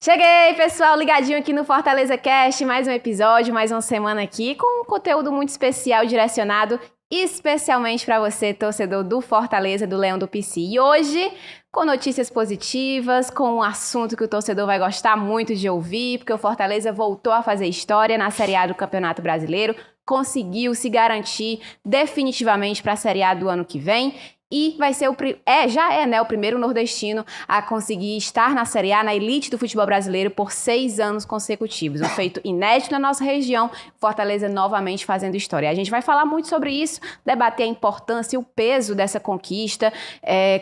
Cheguei, pessoal, ligadinho aqui no Fortaleza Cast, mais um episódio, mais uma semana aqui, com um conteúdo muito especial, direcionado especialmente para você, torcedor do Fortaleza, do Leão do PC. E hoje, com notícias positivas, com um assunto que o torcedor vai gostar muito de ouvir, porque o Fortaleza voltou a fazer história na Série A do Campeonato Brasileiro, conseguiu se garantir definitivamente para a Série A do ano que vem. E vai ser o primeiro nordestino a conseguir estar na Série A, na elite do futebol brasileiro, por 6 anos consecutivos. Um feito inédito na nossa região, Fortaleza novamente fazendo história. A gente vai falar muito sobre isso, debater a importância e o peso dessa conquista,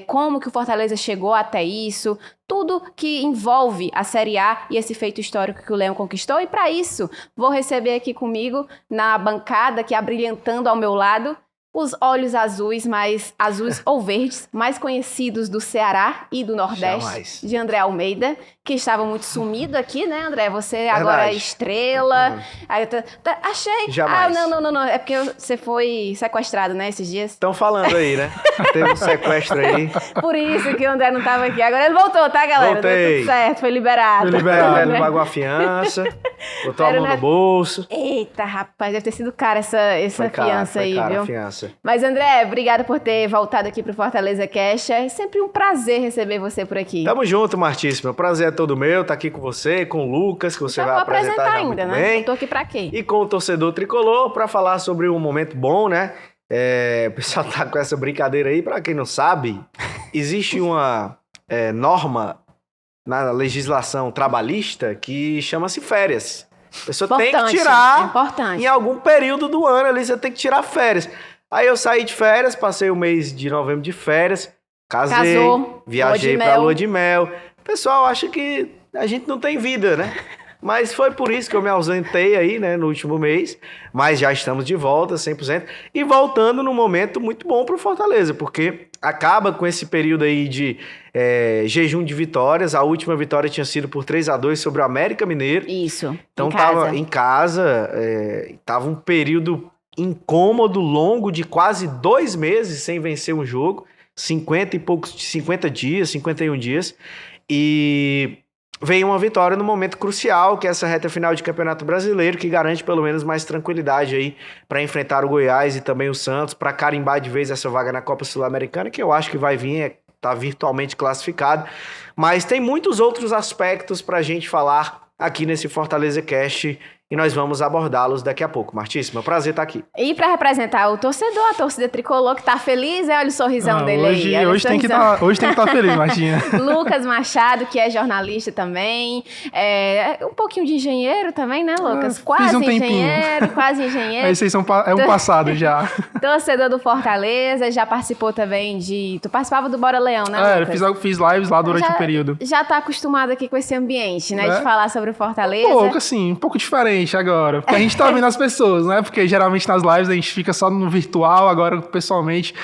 como que o Fortaleza chegou até isso, tudo que envolve a Série A e esse feito histórico que o Leão conquistou. E para isso, vou receber aqui comigo, na bancada, que abrilhantando ao meu lado, os olhos azuis, mais azuis ou verdes, mais conhecidos do Ceará e do Nordeste, jamais, de André Almeida, que estava muito sumido aqui, né, André? Você verdade. Agora é estrela. Aí eu achei... Jamais. Não. É porque você foi sequestrado, né, esses dias? Estão falando aí, né? Teve um sequestro aí. Por isso que o André não estava aqui. Agora ele voltou, tá, galera? Voltei. Deu tudo certo, foi liberado. Foi liberado, ele pagou a fiança, botou a mão no bolso. Eita, rapaz, deve ter sido cara essa fiança aí, cara, viu? A fiança. Mas, André, obrigada por ter voltado aqui pro Fortaleza Cast. É sempre um prazer receber você por aqui. Tamo junto, Martíssimo. O prazer é todo meu estar aqui com você, com o Lucas, que você vai apresentar já ainda, né? bem. Eu tô aqui pra quê? E com o torcedor tricolor, pra falar sobre um momento bom, né? O pessoal tá com essa brincadeira aí. Pra quem não sabe, existe uma norma na legislação trabalhista que chama-se férias. A pessoa tem que tirar em algum período do ano ali, você tem que tirar férias. Aí eu saí de férias, passei o mês de novembro de férias, casei, viajei pra lua de mel. O pessoal acha que a gente não tem vida, né? Mas foi por isso que eu me ausentei aí, né, no último mês. Mas já estamos de volta, 100%. E voltando num momento muito bom pro Fortaleza, porque acaba com esse período aí de jejum de vitórias. A última vitória tinha sido por 3-2 sobre o América Mineiro. Isso, então tava em casa, tava um período incômodo, longo, de quase 2 meses sem vencer um jogo, 50 dias, 51 dias, e veio uma vitória no momento crucial, que é essa reta final de Campeonato Brasileiro, que garante pelo menos mais tranquilidade aí para enfrentar o Goiás e também o Santos, para carimbar de vez essa vaga na Copa Sul-Americana, que eu acho que vai vir, tá virtualmente classificado, mas tem muitos outros aspectos para a gente falar aqui nesse Fortaleza Cast, e nós vamos abordá-los daqui a pouco. Martíssimo, é um prazer estar aqui. E para representar o torcedor, a torcida tricolor, que tá feliz, olha o sorrisão dele aí. Hoje tem que estar feliz, Martinha. Lucas Machado, que é jornalista também, um pouquinho de engenheiro também, né, Lucas? Quase engenheiro. Aí vocês é um passado já. Torcedor do Fortaleza, já participou também Tu participava do Bora Leão, né, Lucas? Eu fiz lives lá durante o período. Já tá acostumado aqui com esse ambiente, né, de falar sobre o Fortaleza. Um pouco diferente agora, porque a gente tá vendo as pessoas, né? Porque geralmente nas lives a gente fica só no virtual, agora pessoalmente.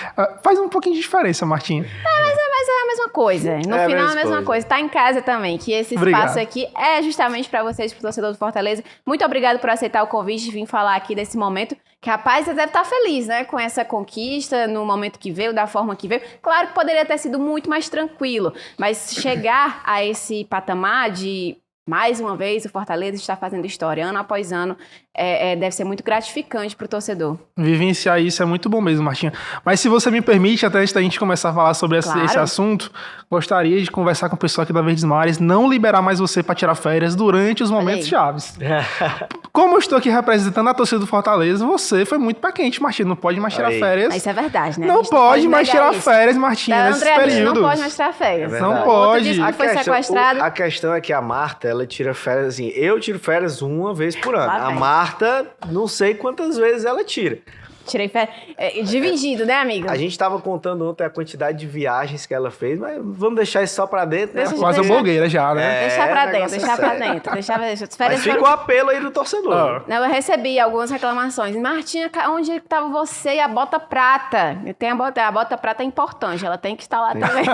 Faz um pouquinho de diferença, Martinha. Mas é a mesma coisa. No final é a mesma coisa. Tá em casa também, que esse espaço aqui é justamente pra vocês, pro torcedor do Fortaleza. Muito obrigado por aceitar o convite de vir falar aqui desse momento, que, rapaz, você deve estar feliz, né? Com essa conquista, no momento que veio, da forma que veio. Claro que poderia ter sido muito mais tranquilo, mas chegar a esse patamar de... Mais uma vez, o Fortaleza está fazendo história, ano após ano, deve ser muito gratificante para o torcedor. Vivenciar isso é muito bom mesmo, Martinha. Mas se você me permite, até antes da gente começar a falar sobre esse assunto, gostaria de conversar com o pessoal aqui da Verdes Mares, não liberar mais você para tirar férias durante os momentos chaves. Como eu estou aqui representando a torcida do Fortaleza, você foi muito pé quente, Martinha. Não pode mais tirar férias. Isso é verdade, né? Não pode mais tirar férias, Martinha, nesse período. Não pode mais tirar férias. Não pode. Foi sequestrado. A questão é que a Marta, ela tira férias assim. Eu tiro férias uma vez por ano. A Marta, não sei quantas vezes ela tira. Tirei férias. Dividido, né, amigo? A gente tava contando ontem a quantidade de viagens que ela fez, mas vamos deixar isso só pra dentro, né? Quase blogueira já, né? Deixar pra dentro. Mas fica o apelo aí do torcedor. Eu recebi algumas reclamações. Martinha, onde estava você e a bota prata? A bota prata é importante, ela tem que estar lá também.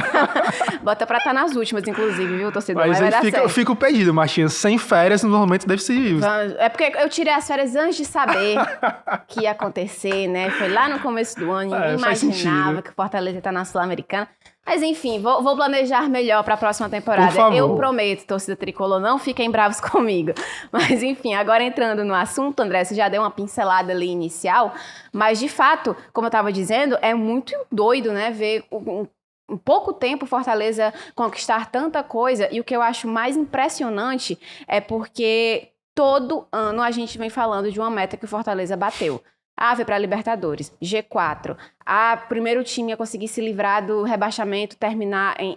Bota prata nas últimas, inclusive, viu, torcedor? Mas eu fico perdido, Martinha. Sem férias, normalmente deve ser... É porque eu tirei as férias antes de saber que ia acontecer, vê, né? Foi lá no começo do ano, ninguém imaginava que o Fortaleza tá na Sul-Americana. Mas enfim, vou planejar melhor para a próxima temporada. Por favor. Eu prometo, torcida tricolor, não fiquem bravos comigo. Mas enfim, agora entrando no assunto, André, você já deu uma pincelada ali inicial, mas de fato, como eu estava dizendo, é muito doido, né, ver em pouco tempo o Fortaleza conquistar tanta coisa. E o que eu acho mais impressionante é porque todo ano a gente vem falando de uma meta que o Fortaleza bateu. Foi para a Libertadores, G4. Primeiro time a conseguir se livrar do rebaixamento,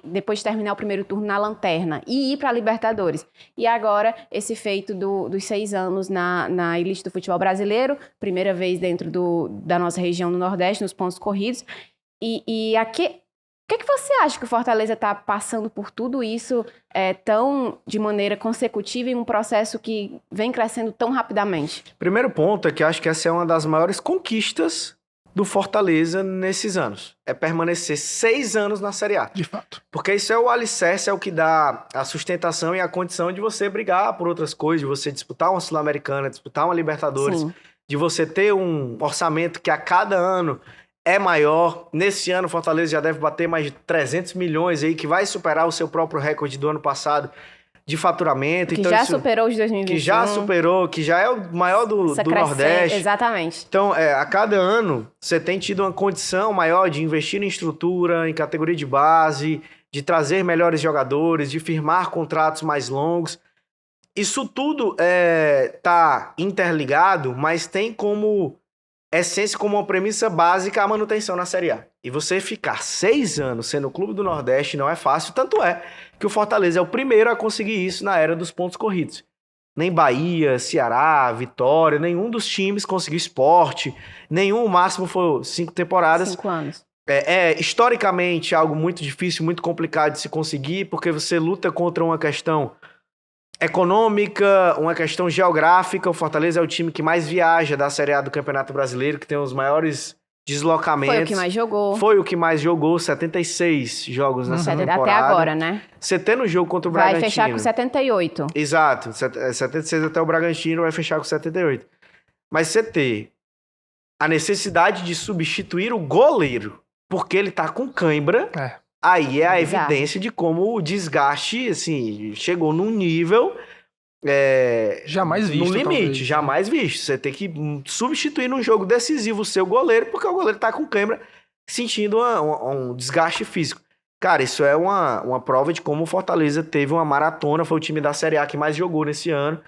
depois de terminar o primeiro turno na lanterna e ir para a Libertadores. E agora, esse feito dos 6 anos na elite do futebol brasileiro, primeira vez dentro da nossa região do Nordeste, nos pontos corridos. E aqui... O que você acha que o Fortaleza está passando por tudo isso de maneira consecutiva em um processo que vem crescendo tão rapidamente? Primeiro ponto é que acho que essa é uma das maiores conquistas do Fortaleza nesses anos. É permanecer 6 anos na Série A. De fato. Porque isso é o alicerce, é o que dá a sustentação e a condição de você brigar por outras coisas, de você disputar uma Sul-Americana, disputar uma Libertadores, Sim. de você ter um orçamento que a cada ano... é maior. Nesse ano, o Fortaleza já deve bater mais de 300 milhões aí, que vai superar o seu próprio recorde do ano passado de faturamento. Que então, já superou os 2021. Que já superou, que já é o maior do Nordeste. Exatamente. Então, a cada ano, você tem tido uma condição maior de investir em estrutura, em categoria de base, de trazer melhores jogadores, de firmar contratos mais longos. Isso tudo tá interligado, mas tem como... essência, como uma premissa básica, a manutenção na Série A. E você ficar 6 anos sendo o clube do Nordeste não é fácil, tanto é que o Fortaleza é o primeiro a conseguir isso na era dos pontos corridos. Nem Bahia, Ceará, Vitória, nenhum dos times conseguiu Sport, nenhum, o máximo foi 5 temporadas. 5 anos. Historicamente algo muito difícil, muito complicado de se conseguir, porque você luta contra uma questão econômica, uma questão geográfica. O Fortaleza é o time que mais viaja da Série A do Campeonato Brasileiro, que tem os maiores deslocamentos. Foi o que mais jogou. Foi o que mais jogou, 76 jogos nessa temporada. Até agora, né? Você tendo o jogo contra o Bragantino. Vai fechar com 78. Exato, 76 até o Bragantino, vai fechar com 78. Mas você ter a necessidade de substituir o goleiro, porque ele tá com cãibra... Aí é a evidência de como o desgaste, assim, chegou num nível... jamais visto. No limite, talvez. jamais visto. Você tem que substituir num jogo decisivo o seu goleiro, porque o goleiro tá com câimbra, sentindo um desgaste físico. Cara, isso é uma prova de como o Fortaleza teve uma maratona, foi o time da Série A que mais jogou nesse ano.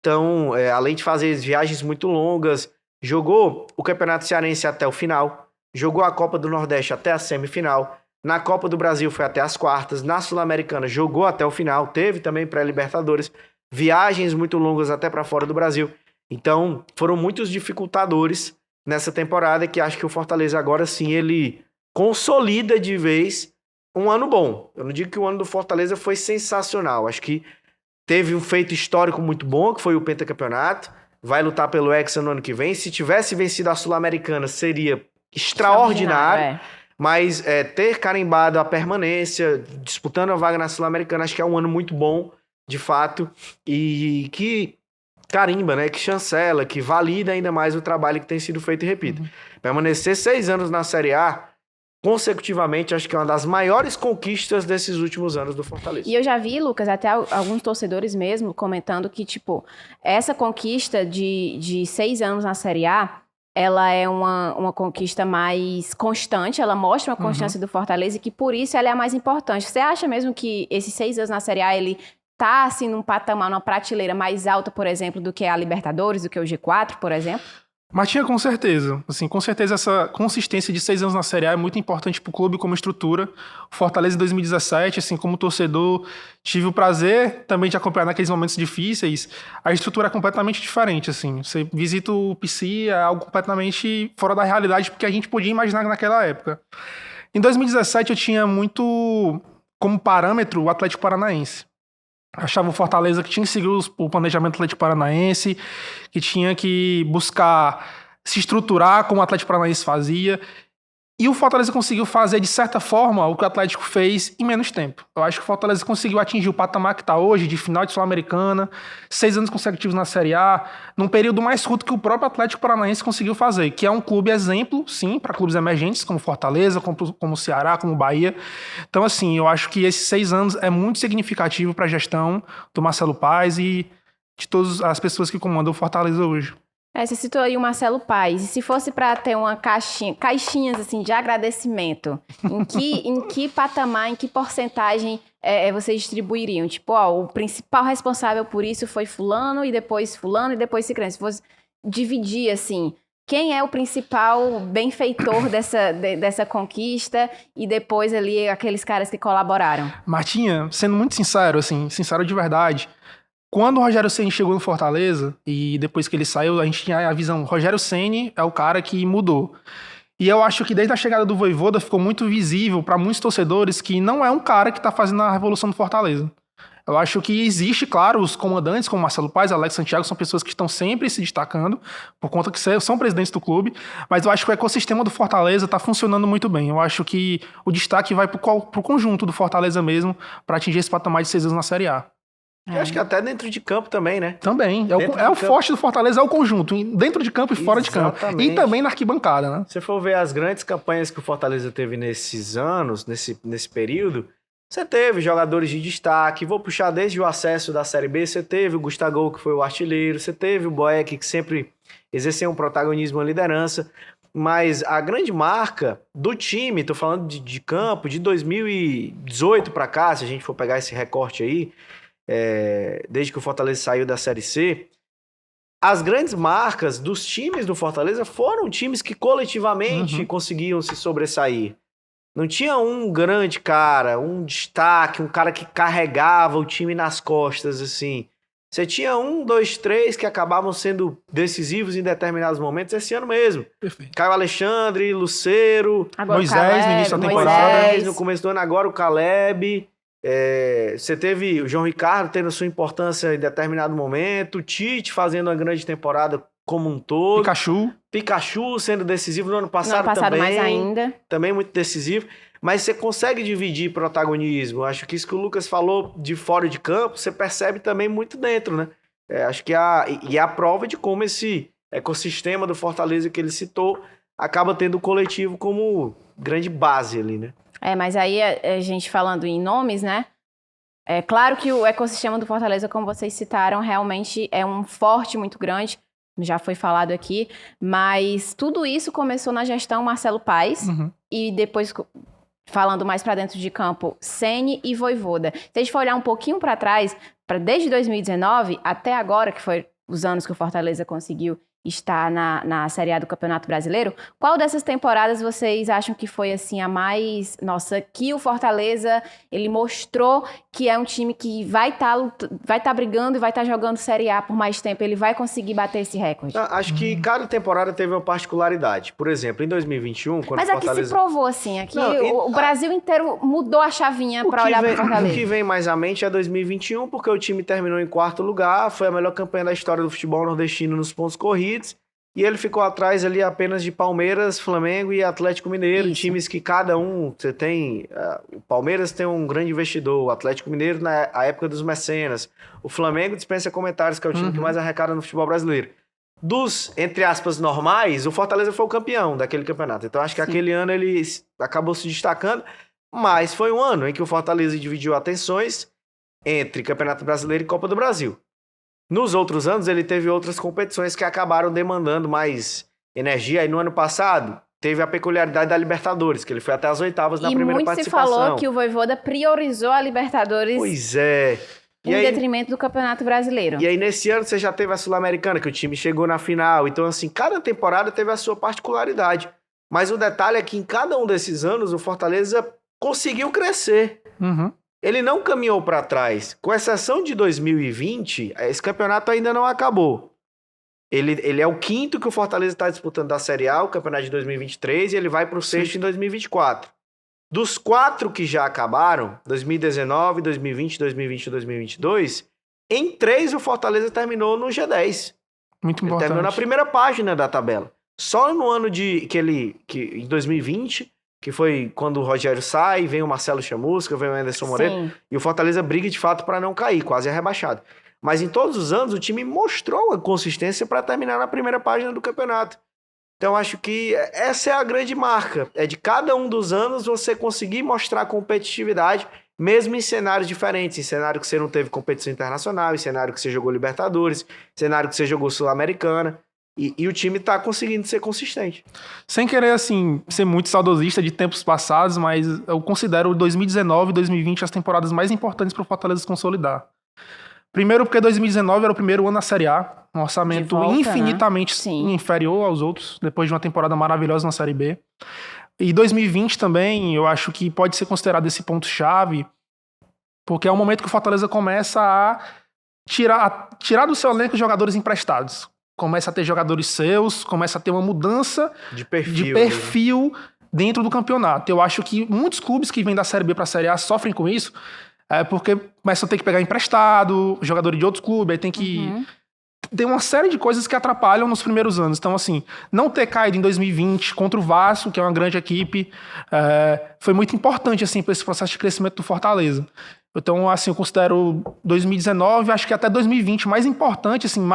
Então, além de fazer viagens muito longas, jogou o Campeonato Cearense até o final, jogou a Copa do Nordeste até a semifinal, na Copa do Brasil foi até as quartas, na Sul-Americana jogou até o final, teve também pré-Libertadores, viagens muito longas até para fora do Brasil. Então, foram muitos dificultadores nessa temporada que acho que o Fortaleza agora sim, ele consolida de vez um ano bom. Eu não digo que o ano do Fortaleza foi sensacional, acho que teve um feito histórico muito bom, que foi o pentacampeonato, vai lutar pelo Hexa no ano que vem. Se tivesse vencido a Sul-Americana, seria extraordinário. Mas ter carimbado a permanência, disputando a vaga na Sul-Americana, acho que é um ano muito bom, de fato, e que carimba, né? Que chancela, que valida ainda mais o trabalho que tem sido feito e repito. Permanecer 6 anos na Série A, consecutivamente, acho que é uma das maiores conquistas desses últimos anos do Fortaleza. E eu já vi, Lucas, até alguns torcedores mesmo comentando que, tipo, essa conquista de 6 anos na Série A, ela é uma conquista mais constante, ela mostra uma constância do Fortaleza e que por isso ela é a mais importante. Você acha mesmo que esses 6 anos na Série A, ele tá assim num patamar, numa prateleira mais alta, por exemplo, do que a Libertadores, do que o G4, por exemplo? Martinha, com certeza. Assim, com certeza essa consistência de 6 anos na Série A é muito importante pro clube como estrutura. O Fortaleza em 2017, assim, como torcedor, tive o prazer também de acompanhar naqueles momentos difíceis. A estrutura é completamente diferente, assim. Você visita o PC, é algo completamente fora da realidade, porque a gente podia imaginar naquela época. Em 2017, eu tinha muito como parâmetro o Atlético Paranaense. Achava o Fortaleza que tinha que seguir o planejamento do Atlético Paranaense, que tinha que buscar se estruturar como o Atlético Paranaense fazia. E o Fortaleza conseguiu fazer, de certa forma, o que o Atlético fez em menos tempo. Eu acho que o Fortaleza conseguiu atingir o patamar que está hoje, de final de Sul-Americana, 6 anos consecutivos na Série A, num período mais curto que o próprio Atlético Paranaense conseguiu fazer, que é um clube exemplo, sim, para clubes emergentes, como Fortaleza, como o Ceará, como o Bahia. Então, assim, eu acho que esses 6 anos é muito significativo para a gestão do Marcelo Paes e de todas as pessoas que comandam o Fortaleza hoje. Você citou aí o Marcelo Paes. E se fosse para ter uma caixinhas assim, de agradecimento, em que patamar, em que porcentagem vocês distribuiriam? Tipo, o principal responsável por isso foi fulano, e depois ciclano. Se fosse dividir, assim, quem é o principal benfeitor dessa conquista e depois ali aqueles caras que colaboraram? Martinha, sendo muito sincero, assim, sincero de verdade, quando o Rogério Ceni chegou no Fortaleza, e depois que ele saiu, a gente tinha a visão, Rogério Ceni é o cara que mudou. E eu acho que desde a chegada do Vojvoda ficou muito visível para muitos torcedores que não é um cara que está fazendo a revolução do Fortaleza. Eu acho que existe, claro, os comandantes como Marcelo Paes, Alex Santiago, são pessoas que estão sempre se destacando, por conta que são presidentes do clube, mas eu acho que o ecossistema do Fortaleza está funcionando muito bem. Eu acho que o destaque vai para o conjunto do Fortaleza mesmo, para atingir esse patamar de 6 anos na Série A. Eu acho que até dentro de campo também, né? Também. O forte do Fortaleza é o conjunto, dentro de campo e fora de campo. E também na arquibancada, né? Se for ver as grandes campanhas que o Fortaleza teve nesses anos, nesse período, você teve jogadores de destaque. Vou puxar desde o acesso da Série B, você teve o Gustavo, que foi o artilheiro, você teve o Boeck, que sempre exerceu um protagonismo, uma liderança. Mas a grande marca do time, tô falando de campo, de 2018 para cá, se a gente for pegar esse recorte aí, desde que o Fortaleza saiu da Série C, as grandes marcas dos times do Fortaleza foram times que coletivamente conseguiam se sobressair. Não tinha um grande cara, um destaque, um cara que carregava o time nas costas, assim. Você tinha 1, 2, 3 que acabavam sendo decisivos em determinados momentos, esse ano mesmo. Perfeito. Caio Alexandre, Lucero, Moisés no início da temporada. Moisés, no começo do ano, agora o Caleb. Você teve o João Ricardo tendo sua importância em determinado momento, o Tite fazendo uma grande temporada como um todo. Pikachu sendo decisivo no ano passado também. Mais ainda. Também muito decisivo. Mas você consegue dividir protagonismo. Acho que isso que o Lucas falou de fora de campo, você percebe também muito dentro, né? Acho que é a prova de como esse ecossistema do Fortaleza que ele citou acaba tendo o coletivo como grande base ali, né? Mas aí a gente falando em nomes, né? É claro que o ecossistema do Fortaleza, como vocês citaram, realmente é um forte muito grande, já foi falado aqui, mas tudo isso começou na gestão Marcelo Paes e depois, falando mais para dentro de campo, Ceni e Vojvoda. Se a gente for olhar um pouquinho para trás, desde 2019 até agora, que foi os anos que o Fortaleza conseguiu estar na Série A do Campeonato Brasileiro, qual dessas temporadas vocês acham que foi assim a mais... Nossa, que o Fortaleza, ele mostrou que é um time que vai estar brigando e vai estar jogando Série A por mais tempo, ele vai conseguir bater esse recorde? Acho que cada temporada teve uma particularidade. Por exemplo, em 2021, quando Mas o Fortaleza... aqui se provou, assim, o Brasil inteiro mudou a chavinha para olhar para o Fortaleza. O que vem mais à mente é 2021, porque o time terminou em 4º lugar, foi a melhor campanha da história do futebol nordestino nos pontos corridos, e ele ficou atrás ali apenas de Palmeiras, Flamengo e Atlético Mineiro, times que cada um, você tem... o Palmeiras tem um grande investidor, o Atlético Mineiro na época dos mecenas, o Flamengo dispensa comentários, que é o time que mais arrecada no futebol brasileiro. Dos, entre aspas, normais, o Fortaleza foi o campeão daquele campeonato. Então acho que aquele ano ele acabou se destacando, mas foi um ano em que o Fortaleza dividiu atenções entre Campeonato Brasileiro e Copa do Brasil. Nos outros anos, ele teve outras competições que acabaram demandando mais energia. Aí no ano passado, teve a peculiaridade da Libertadores, que ele foi até as oitavas na primeira participação. E muito se falou que o Vojvoda priorizou a Libertadores. Pois é. Em detrimento do Campeonato Brasileiro. E aí, nesse ano, você já teve a Sul-Americana, que o time chegou na final. Então, assim, cada temporada teve a sua particularidade. Mas o detalhe é que em cada um desses anos, o Fortaleza conseguiu crescer. Ele não caminhou para trás. Com exceção de 2020, esse campeonato ainda não acabou. Ele é o 5º que o Fortaleza está disputando da Série A, o campeonato de 2023, e ele vai para o 6º em 2024. Dos 4 que já acabaram, 2019, 2020, 2021 e 2022, em 3 o Fortaleza terminou no G10. Muito importante. Ele terminou na primeira página da tabela. Só no ano em 2020, que foi quando o Rogério sai, vem o Marcelo Chamusca, vem o Anderson Moreira, e o Fortaleza briga de fato para não cair, quase é rebaixado. Mas em todos os anos o time mostrou a consistência para terminar na primeira página do campeonato. Então acho que essa é a grande marca, é de cada um dos anos você conseguir mostrar competitividade, mesmo em cenários diferentes, em cenário que você não teve competição internacional, em cenário que você jogou Libertadores, em cenário que você jogou Sul-Americana. E o time tá conseguindo ser consistente. Sem querer, assim, ser muito saudosista de tempos passados, mas eu considero 2019 e 2020 as temporadas mais importantes para o Fortaleza se consolidar. Primeiro porque 2019 era o primeiro ano na Série A, um orçamento infinitamente inferior aos outros, depois de uma temporada maravilhosa na Série B. E 2020 também, eu acho que pode ser considerado esse ponto-chave, porque é o momento que o Fortaleza começa a tirar do seu elenco jogadores emprestados. Começa a ter jogadores seus, começa a ter uma mudança de perfil dentro do campeonato. Eu acho que muitos clubes que vêm da Série B para a Série A sofrem com isso, porque começam a ter que pegar emprestado, jogador de outros clubes, aí tem que... Tem uma série de coisas que atrapalham nos primeiros anos. Então, assim, não ter caído em 2020 contra o Vasco, que é uma grande equipe, foi muito importante, assim, para esse processo de crescimento do Fortaleza. Então, assim, eu considero 2019, acho que até 2020 mais importante, assim,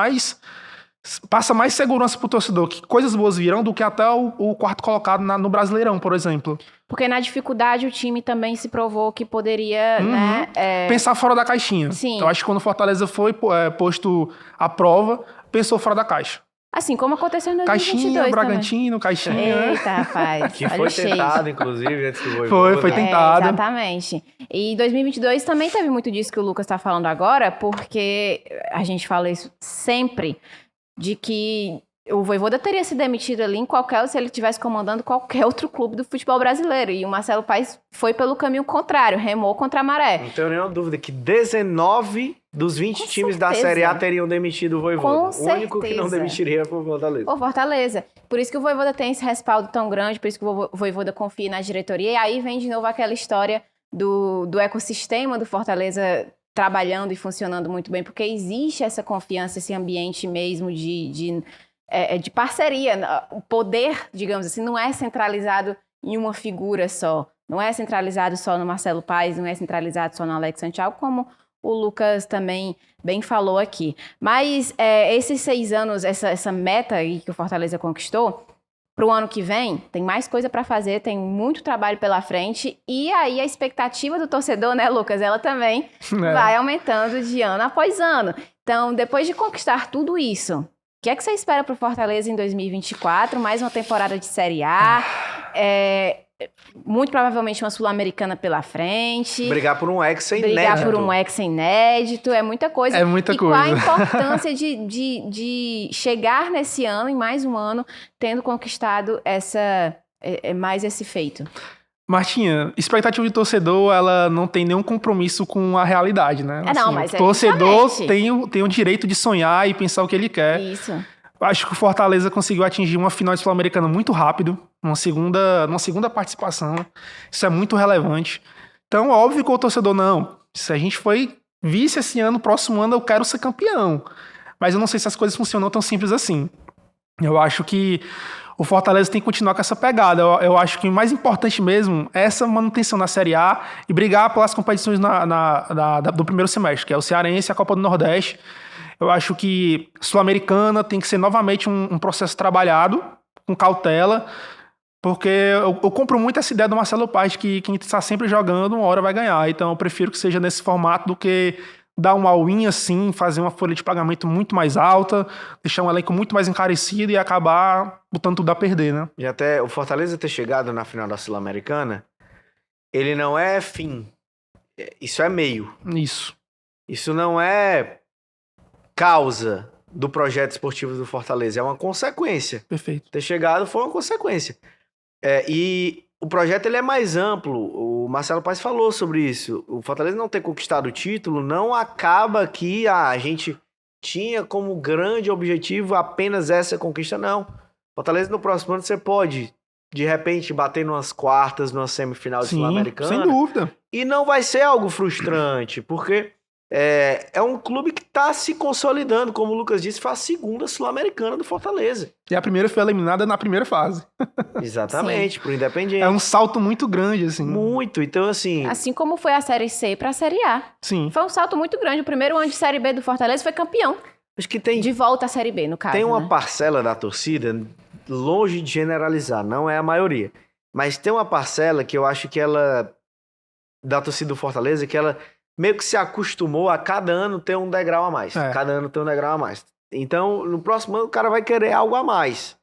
passa mais segurança pro torcedor, que coisas boas virão do que até o quarto colocado no Brasileirão, por exemplo. Porque na dificuldade o time também se provou que poderia, né... Pensar fora da caixinha. Sim. Então, acho que quando o Fortaleza foi posto à prova, pensou fora da caixa. Assim como aconteceu em 2022 Caixinha, Bragantino, Caixinha. Eita, rapaz. Que foi tentado, inclusive, antes do Vojvoda. Foi tentado. Exatamente. E 2022 também teve muito disso que o Lucas tá falando agora, porque a gente fala isso sempre, de que o Vojvoda teria se demitido ali se ele estivesse comandando qualquer outro clube do futebol brasileiro. E o Marcelo Paes foi pelo caminho contrário, remou contra a maré. Não tenho nenhuma dúvida que 19 dos 20 times da Série A teriam demitido o Vojvoda. O único que não demitiria foi o Fortaleza. O Fortaleza. Por isso que o Vojvoda tem esse respaldo tão grande, por isso que o Vojvoda confia na diretoria. E aí vem de novo aquela história do ecossistema do Fortaleza trabalhando e funcionando muito bem, porque existe essa confiança, esse ambiente mesmo de parceria. O poder, digamos assim, não é centralizado em uma figura só. Não é centralizado só no Marcelo Paes, não é centralizado só no Alex Santiago, como o Lucas também bem falou aqui. Mas esses 6 anos, essa meta aí que o Fortaleza conquistou, para o ano que vem, tem mais coisa para fazer, tem muito trabalho pela frente, e aí a expectativa do torcedor, né, Lucas, ela também vai aumentando de ano após ano. Então, depois de conquistar tudo isso, o que é que você espera para o Fortaleza em 2024? Mais uma temporada de Série A, muito provavelmente uma Sul-Americana pela frente. Brigar por um hexa inédito. É muita coisa. É muita coisa. Qual a importância de chegar nesse ano, em mais um ano, tendo conquistado mais esse feito? Martinha, expectativa de torcedor, ela não tem nenhum compromisso com a realidade, né? Mas o torcedor tem o direito de sonhar e pensar o que ele quer. Isso. Acho que o Fortaleza conseguiu atingir uma final de Sul-Americana muito rápido, numa segunda participação. Isso é muito relevante. Então, óbvio que o torcedor, se a gente foi vice esse ano, próximo ano eu quero ser campeão. Mas eu não sei se as coisas funcionam tão simples assim. Eu acho que o Fortaleza tem que continuar com essa pegada. Eu acho que o mais importante mesmo é essa manutenção na Série A e brigar pelas competições do primeiro semestre, que é o Cearense e a Copa do Nordeste. Eu acho que Sul-Americana tem que ser novamente um processo trabalhado, com cautela, porque eu compro muito essa ideia do Marcelo Paes, que quem está sempre jogando, uma hora vai ganhar. Então eu prefiro que seja nesse formato do que dar um all-in assim, fazer uma folha de pagamento muito mais alta, deixar um elenco muito mais encarecido e acabar botando tudo a perder, né? E até o Fortaleza ter chegado na final da Sul-Americana, ele não é fim. Isso é meio. Isso não é causa do projeto esportivo do Fortaleza, é uma consequência. Perfeito. Ter chegado foi uma consequência. E o projeto ele é mais amplo. O Marcelo Paes falou sobre isso. O Fortaleza não ter conquistado o título não acaba que a gente tinha como grande objetivo apenas essa conquista, não. Fortaleza no próximo ano você pode, de repente, bater numas quartas, numa semifinal de Sul-Americana. Sem dúvida. E não vai ser algo frustrante, porque é um clube que está se consolidando, como o Lucas disse, foi a segunda Sul-Americana do Fortaleza. E a primeira foi eliminada na primeira fase. Exatamente, pro Independiente. É um salto muito grande, assim. Muito, então assim... Assim como foi a Série C para a Série A. Sim. Foi um salto muito grande. O primeiro ano de Série B do Fortaleza foi campeão. Acho que tem... De volta à Série B, no caso, Tem uma né? parcela da torcida, longe de generalizar, não é a maioria. Mas tem uma parcela que eu acho que ela... Da torcida do Fortaleza, que ela... meio que se acostumou a cada ano ter um degrau a mais. Cada ano ter um degrau a mais. Então, no próximo ano, o cara vai querer algo a mais.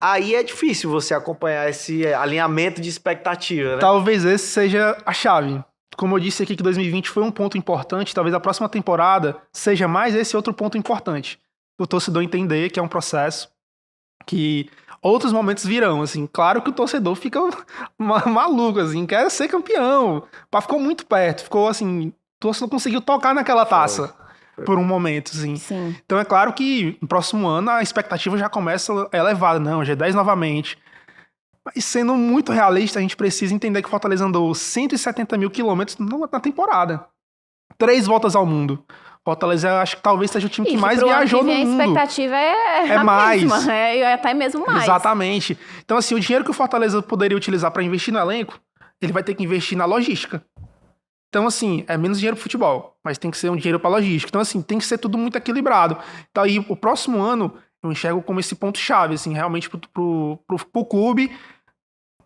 Aí é difícil você acompanhar esse alinhamento de expectativa, né? Talvez esse seja a chave. Como eu disse aqui que 2020 foi um ponto importante, talvez a próxima temporada seja mais esse outro ponto importante. O torcedor entender que é um processo, que outros momentos virão, assim. Claro que o torcedor fica maluco, assim, quer ser campeão. Ficou muito perto, ficou assim, o torcedor conseguiu tocar naquela taça por um momento, assim. Sim. Então é claro que no próximo ano a expectativa já começa elevada, não, G10 novamente. Mas sendo muito realista, a gente precisa entender que o Fortaleza andou 170 mil quilômetros na temporada. 3 voltas ao mundo. Fortaleza, acho que talvez seja o time que mais viajou no mundo. A expectativa é a mais. mesma, é até mesmo mais. Exatamente. Então, assim, o dinheiro que o Fortaleza poderia utilizar para investir no elenco, ele vai ter que investir na logística. Então, assim, é menos dinheiro pro futebol, mas tem que ser um dinheiro pra logística. Então, assim, tem que ser tudo muito equilibrado. Então, aí, o próximo ano, eu enxergo como esse ponto-chave, assim, realmente pro clube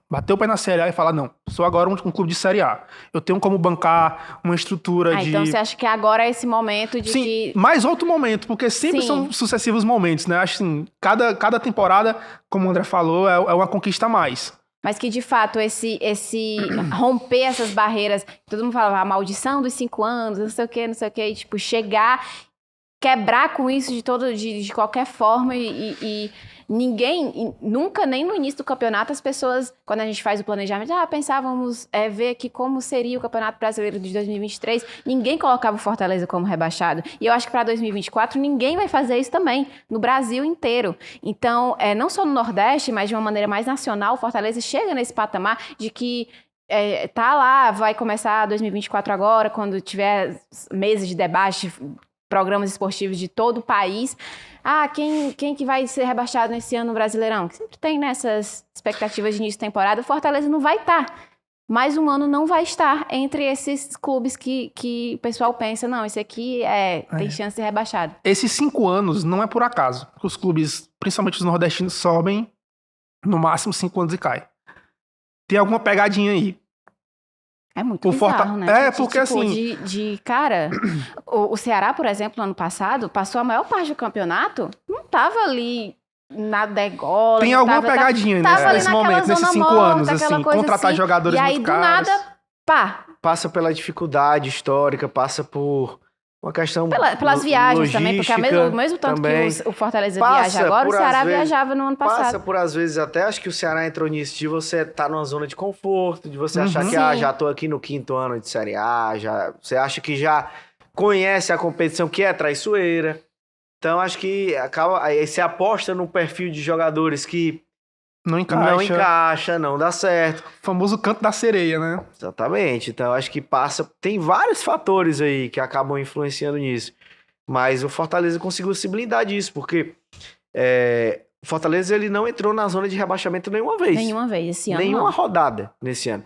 bater o pé na Série A e falar, não, sou agora um clube de Série A. Eu tenho como bancar uma estrutura de... Então você acha que agora é esse momento de Sim, que... mais outro momento, porque sempre são sucessivos momentos, né? Acho assim, cada temporada, como o André falou, é uma conquista a mais. Mas que, de fato, esse romper essas barreiras, todo mundo falava a maldição dos 5 anos, não sei o que, e, tipo, chegar, quebrar com isso de qualquer forma e ninguém, nunca, nem no início do campeonato, as pessoas, quando a gente faz o planejamento, pensávamos ver aqui como seria o Campeonato Brasileiro de 2023, ninguém colocava o Fortaleza como rebaixado. E eu acho que para 2024 ninguém vai fazer isso também, no Brasil inteiro. Então, não só no Nordeste, mas de uma maneira mais nacional, o Fortaleza chega nesse patamar de que tá lá, vai começar 2024 agora, quando tiver meses de debate, programas esportivos de todo o país. Quem que vai ser rebaixado nesse ano no Brasileirão? Que sempre tem nessas expectativas de início de temporada. O Fortaleza não vai estar. Mais um ano não vai estar entre esses clubes que o pessoal pensa, não, esse aqui tem chance de ser rebaixado. Esses 5 anos não é por acaso. Os clubes, principalmente os nordestinos, sobem no máximo 5 anos e caem. Tem alguma pegadinha aí. É muito bizarro, né? Porque assim... Cara, o Ceará, por exemplo, no ano passado, passou a maior parte do campeonato, não tava ali na degola. Tem alguma pegadinha nesse momento, nesses 5 anos, assim, contratar assim, jogadores muito caros. E aí, do nada, pá. Passa pela dificuldade histórica, passa por uma questão pelas viagens também, porque o mesmo tanto também, que o Fortaleza viaja agora, o Ceará viajava no ano passado. Passa por, às vezes, até acho que o Ceará entrou nisso, de você estar numa zona de conforto, de você achar que já tô aqui no 5º ano de Série A, você acha que já conhece a competição, que é traiçoeira. Então, acho que aí você aposta no perfil de jogadores que não encaixa, não dá certo. O famoso canto da sereia, né? Exatamente. Então, acho que tem vários fatores aí que acabam influenciando nisso. Mas o Fortaleza conseguiu se blindar disso, porque o Fortaleza ele não entrou na zona de rebaixamento nenhuma vez. Nenhuma vez, esse ano Nenhuma rodada nesse ano.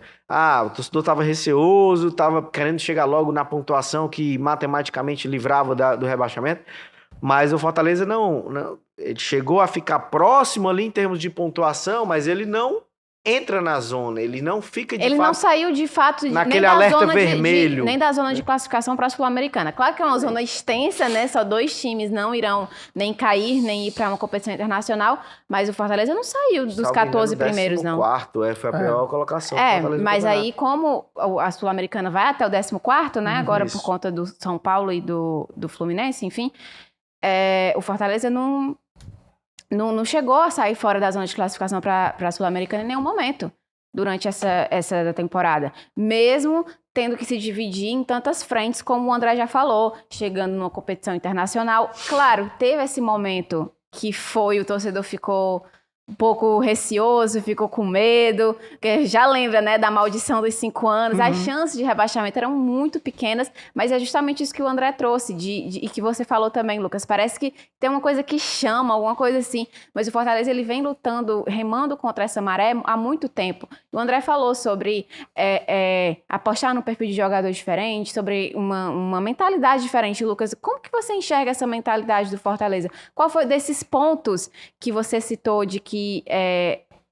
O torcedor estava receoso, estava querendo chegar logo na pontuação que matematicamente livrava do rebaixamento. Mas o Fortaleza não, ele chegou a ficar próximo ali em termos de pontuação, mas ele não entra na zona, ele não fica de fato... Ele não saiu de fato... naquele alerta vermelho. Nem da zona de classificação para a Sul-Americana. Claro que é uma zona extensa, né? Só 2 times não irão nem cair, nem ir para uma competição internacional, mas o Fortaleza não saiu dos 14 primeiros, não. 14º, foi a pior colocação. Mas aí como a Sul-Americana vai até o 14º, né? Agora por conta do São Paulo e do Fluminense, enfim... o Fortaleza não chegou a sair fora da zona de classificação para a Sul-Americana em nenhum momento durante essa temporada. Mesmo tendo que se dividir em tantas frentes, como o André já falou, chegando numa competição internacional. Claro, teve esse momento que o torcedor ficou um pouco receoso, ficou com medo, que já lembra, né, da maldição dos 5 anos, as chances de rebaixamento eram muito pequenas, mas é justamente isso que o André trouxe, e que você falou também, Lucas, parece que tem uma coisa que chama, alguma coisa assim, mas o Fortaleza, ele vem lutando, remando contra essa maré há muito tempo. O André falou sobre apostar no perfil de jogador diferente, sobre uma mentalidade diferente. Lucas, como que você enxerga essa mentalidade do Fortaleza? Qual foi desses pontos que você citou de que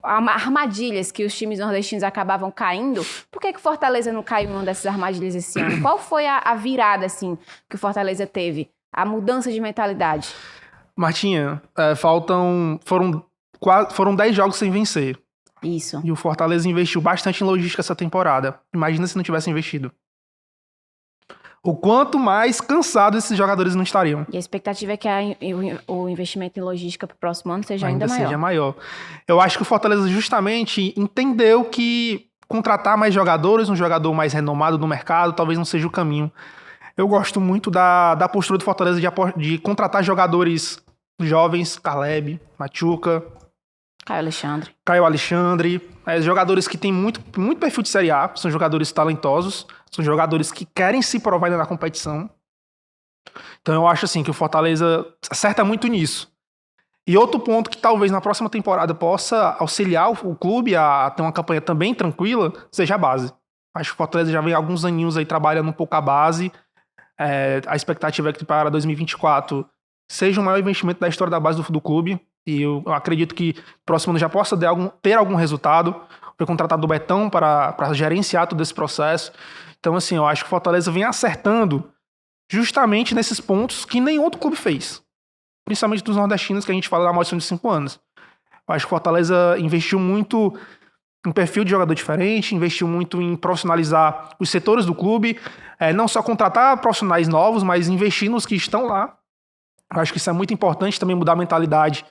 armadilhas que os times nordestinos acabavam caindo? Por que o Fortaleza não caiu em uma dessas armadilhas esse ano? Qual foi a virada, assim, que o Fortaleza teve? A mudança de mentalidade? Martinha, foram 10 jogos sem vencer. Isso. E o Fortaleza investiu bastante em logística essa temporada. Imagina se não tivesse investido. O quanto mais cansados esses jogadores não estariam. E a expectativa é que o investimento em logística para o próximo ano seja ainda maior. Seja maior. Eu acho que o Fortaleza justamente entendeu que contratar mais jogadores, um jogador mais renomado no mercado, talvez não seja o caminho. Eu gosto muito da postura do Fortaleza de contratar jogadores jovens, Caleb, Machuca, Caio Alexandre, jogadores que têm muito perfil de Série A, são jogadores talentosos, são jogadores que querem se provar ainda na competição. Então eu acho assim que o Fortaleza acerta muito nisso. E outro ponto que talvez na próxima temporada possa auxiliar o clube a ter uma campanha também tranquila, seja a base. Acho que o Fortaleza já vem há alguns aninhos aí trabalhando um pouco a base. A expectativa é que para 2024 seja o maior investimento da história da base do clube. E eu acredito que o próximo ano já possa ter algum resultado. Foi contratado o Betão para gerenciar todo esse processo. Então, assim, eu acho que o Fortaleza vem acertando justamente nesses pontos que nenhum outro clube fez. Principalmente dos nordestinos, que a gente fala da maldição de 5 anos. Eu acho que o Fortaleza investiu muito em perfil de jogador diferente, investiu muito em profissionalizar os setores do clube, não só contratar profissionais novos, mas investir nos que estão lá. Eu acho que isso é muito importante, também mudar a mentalidade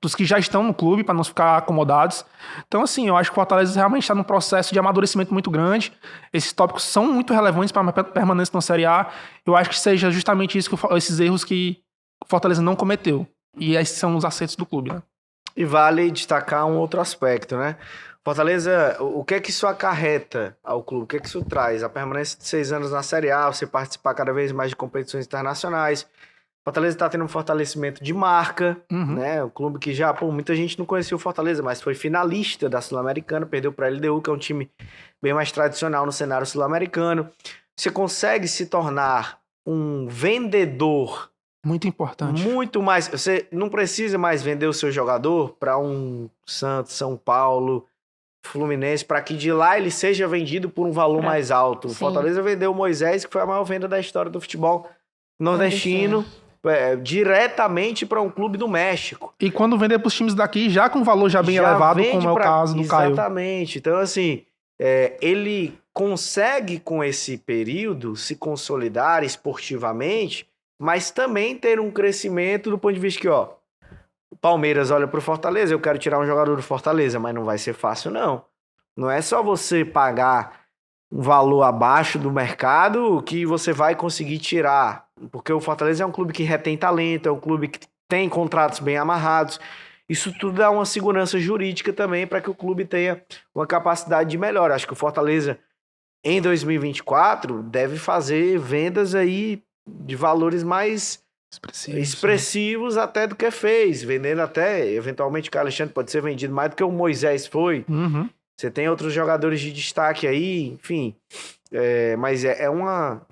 dos que já estão no clube, para não ficar acomodados. Então, assim, eu acho que o Fortaleza realmente está num processo de amadurecimento muito grande. Esses tópicos são muito relevantes para a permanência na Série A. Eu acho que seja justamente isso, esses erros que o Fortaleza não cometeu. E esses são os acertos do clube, né? E vale destacar um outro aspecto, né? Fortaleza, o que é que isso acarreta ao clube? O que é que isso traz? A permanência de 6 anos na Série A, você participar cada vez mais de competições internacionais. Fortaleza está tendo um fortalecimento de marca, né? O clube que já, muita gente não conhecia o Fortaleza, mas foi finalista da Sul-Americana, perdeu para a LDU, que é um time bem mais tradicional no cenário sul-americano. Você consegue se tornar um vendedor muito importante. Muito mais. Você não precisa mais vender o seu jogador para um Santos, São Paulo, Fluminense, para que de lá ele seja vendido por um valor mais alto. O Fortaleza vendeu o Moisés, que foi a maior venda da história do futebol nordestino, diretamente para um clube do México. E quando vender para os times daqui, já com valor já bem elevado, como é o caso do Caio. Exatamente. Então, assim, ele consegue, com esse período, se consolidar esportivamente, mas também ter um crescimento do ponto de vista que, o Palmeiras olha pro Fortaleza, eu quero tirar um jogador do Fortaleza, mas não vai ser fácil, não. Não é só você pagar um valor abaixo do mercado que você vai conseguir tirar, porque o Fortaleza é um clube que retém talento, é um clube que tem contratos bem amarrados. Isso tudo dá uma segurança jurídica também para que o clube tenha uma capacidade de melhora. Acho que o Fortaleza, em 2024, deve fazer vendas aí de valores mais expressivos até do que fez, vendendo até, eventualmente, o Caio Alexandre pode ser vendido mais do que o Moisés foi. Você tem outros jogadores de destaque aí, enfim, mas é uma